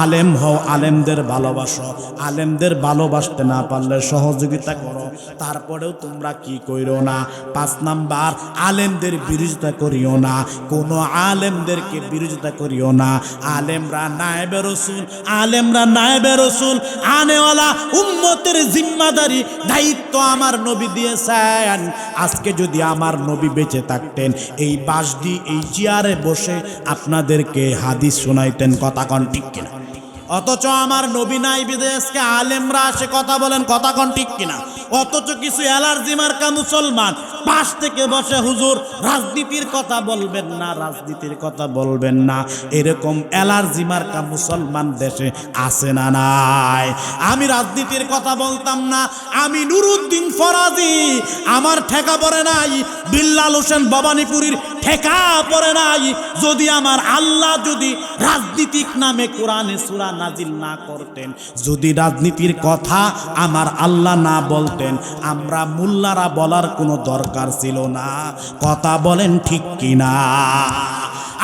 A: আলেম হও, আলেমদের ভালোবাসো, আলেমদের ভালোবাসতে না পারলে সহযোগিতা করো, তারপরেও তোমরা কি কইরো না, 5 নাম্বার আলেমদের বিরোধিতা করিও না, কোনো আলেমদেরকে বিরোধিতা করিও না। আলেমরা নায়েবে রাসূল, আলেমরা নায়েবে রাসূল, আনেওয়ালা উম্মতের জিম্মাদারি দায়িত্ব আমার নবী দিয়েছেন। আজকে যদি আমার নবী বেঁচে থাকতেন, এই বাসডি এই চেয়ারে বসে আপনাদেরকে হাদিস শোনাইতেন। কথা কন ঠিক কিনা? অথচ আমার নবী নাই বিদেশকে আলেমরা আসে কথা বলেন, কথা কন ঠিক কিনা? অথচ কিছু অ্যালার্জি মার্কা মুসলমান পাশ থেকে বসে, হুজুর রাজনীতির কথা বলবেন না, রাজনীতির কথা বলবেন না, এরকম অ্যালার্জি মার্কা মুসলমান দেশে আছে না নাই? আমি রাজনীতির কথা বলতাম না, আমি নুরুদ্দিন ফরাজি, আমার ঠেকা পড়ে নাই, বিল্লাল হোসেন ভবানীপুরীর ঠেকা পড়ে নাই। যদি আমার আল্লাহ যদি রাজনীতিক নামে কোরআনে সূরা নাজিল না করতেন, যদি রাজনীতির কথা আমার আল্লাহ না বলতেন, আমরা মোল্লারা বলার কোনো দরকার ছিল না। কথা বলেন ঠিক কিনা?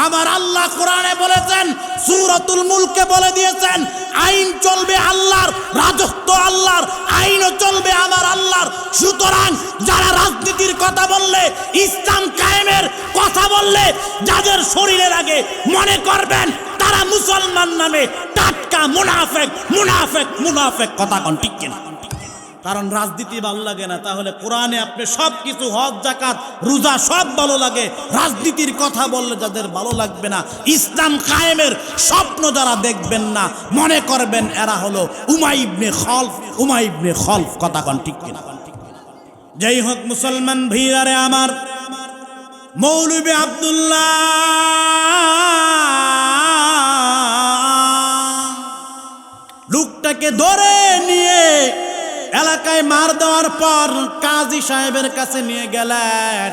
A: আমার আল্লাহ কোরআনে বলেছেন, সূরাতুল মুলকে বলে দিয়েছেন, আইন চলবে আল্লাহর, রাজত্ব আল্লাহর, আইনও চলবে আমার আল্লাহর। সুতরাং যারা রাজনীতির কথা বললে, ইসলাম কায়েমের কথা বললে, যাদের শরীরে লাগে, মনে করবেন তারা মুসলমান নামে টাটকা মুনাফেক, মুনাফেক, মুনাফেক। কথা কোন ঠিক কিনা? কারণ রাজনীতি ভালো লাগে না, তাহলে কোরআনে আপনি সব কিছু, হজ জাকাত রোজা সব ভালো লাগে, রাজনীতির কথা বললে যাদের ভালো লাগবে না, ইসলাম কায়েমের স্বপ্ন যারা দেখবেন না, মনে করবেন এরা হলো উমাই ইবনে খলফ, উমাই ইবনে খলফ। কথা কোন ঠিক কিনা? যাই হোক মুসলমান ভাইয়ারে আমার, মৌলভী আব্দুল্লাহ লোকটাকে ধরে নিয়ে এলাকায় মার দেওয়ার পর কাজী সাহেবের কাছে নিয়ে গেলেন।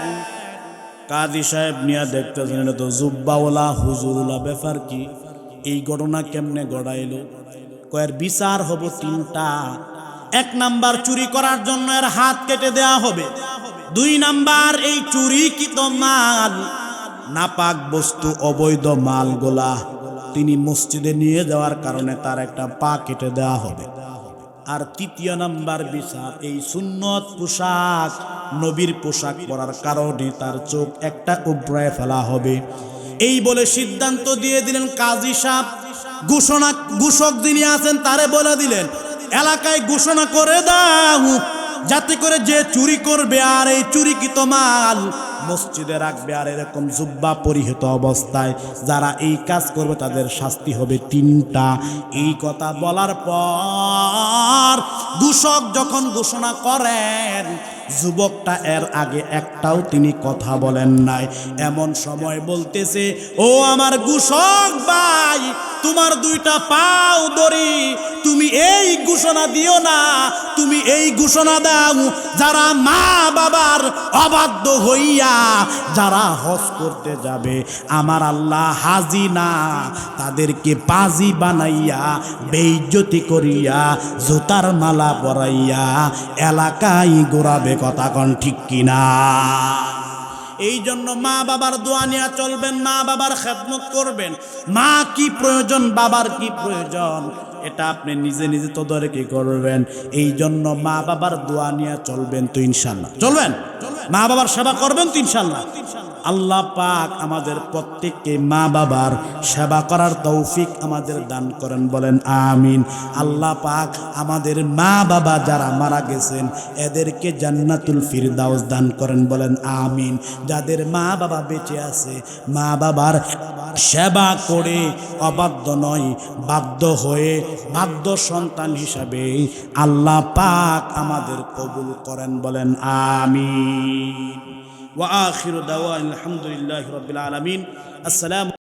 A: কাজী সাহেব নিয়ে দেখতেছেন, এটা তো জুব্বাওয়ালা হুজুরুল্লাহ, ব্যাপার কি, এই ঘটনা কেমনে গড়াইলো? কয়ের বিচার হব 3টা। 1 নাম্বার, চুরি করার জন্য এর হাত কেটে দেয়া হবে। 2 নাম্বার, এই চুরিকৃত মাল, নাপাক বস্তু, অবৈধ মালগুলা তিনি মসজিদে নিয়ে যাওয়ার কারণে তার একটা পা কেটে দেওয়া হবে। আর 3 নাম্বার বিচার, এই সুন্নত পোশাক, নবীর পোশাক পরার কারণে তার চোখ একটা উবড়ায় ফেলা হবে। এই বলে সিদ্ধান্ত দিয়ে দিলেন কাজী সাহেব। ঘোষক যিনি আছেন তারে বলে দিলেন, এলাকায় ঘোষণা করে দাও, যাতে করে যে চুরি করবে আর এই চুরিকৃত মাল মসজিদে রাখবে, আর এরকম জুব্বা পরিহিত অবস্থায় যারা এই কাজ করবে তাদের শাস্তি হবে 3টা। এই কথা বলার পর ঘোষক যখন ঘোষণা করেন, যুবকটা এর আগে একটাও তিনি কথা বলেন নাই। এমন সময় বলতেছে, ও আমার ঘোষক ভাই, তোমার 2টা পাও ধরি, তুমি এই ঘোষণা দিও না, তুমি এই ঘোষণা দাও, যারা মা বাবার অবাধ্য হইয়া যারা হজ করতে যাবে, আমার আল্লাহ হাজি না, তাদেরকে পাজি বানাইয়া, বেইজ্জতি করিয়া, জুতার মালা পরাইয়া এলাকায় ঘোরাবে। কথা কন ঠিক কিনা? এই জন্য মা বাবার দোয়া নিয়ে চলবেন, মা বাবার খেদমত করবেন। মা কি প্রয়োজন, বাবার কি প্রয়োজন, এটা আপনি নিজে নিজে তদারকি করবেন। এই জন্য মা বাবার দোয়া নিয়ে চলবেন তো ইনশাল্লাহ, চলবেন, মা বাবার সেবা করবেন তো ইনশাল্লাহ। আল্লাহ পাক আমাদের প্রত্যেককে মা বাবার সেবা করার তৌফিক আমাদের দান করেন, বলেন আমিন। আল্লাহ পাক আমাদের মা বাবা যারা মারা গেছেন এদেরকে জান্নাতুল ফিরদাউস দান করেন, বলেন আমিন। যাদের মা বাবা বেঁচে আছে, মা বাবার সেবা করে অবাধ্য নয়, বাধ্য হয়ে, বাধ্য সন্তান হিসাবে আল্লাহ পাক আমাদের কবুল করেন, বলেন আমিন। ওয়া আখিরু দাওয়ানা আলহামদুলিল্লাহি রাব্বিল আলামিন। আসসালামু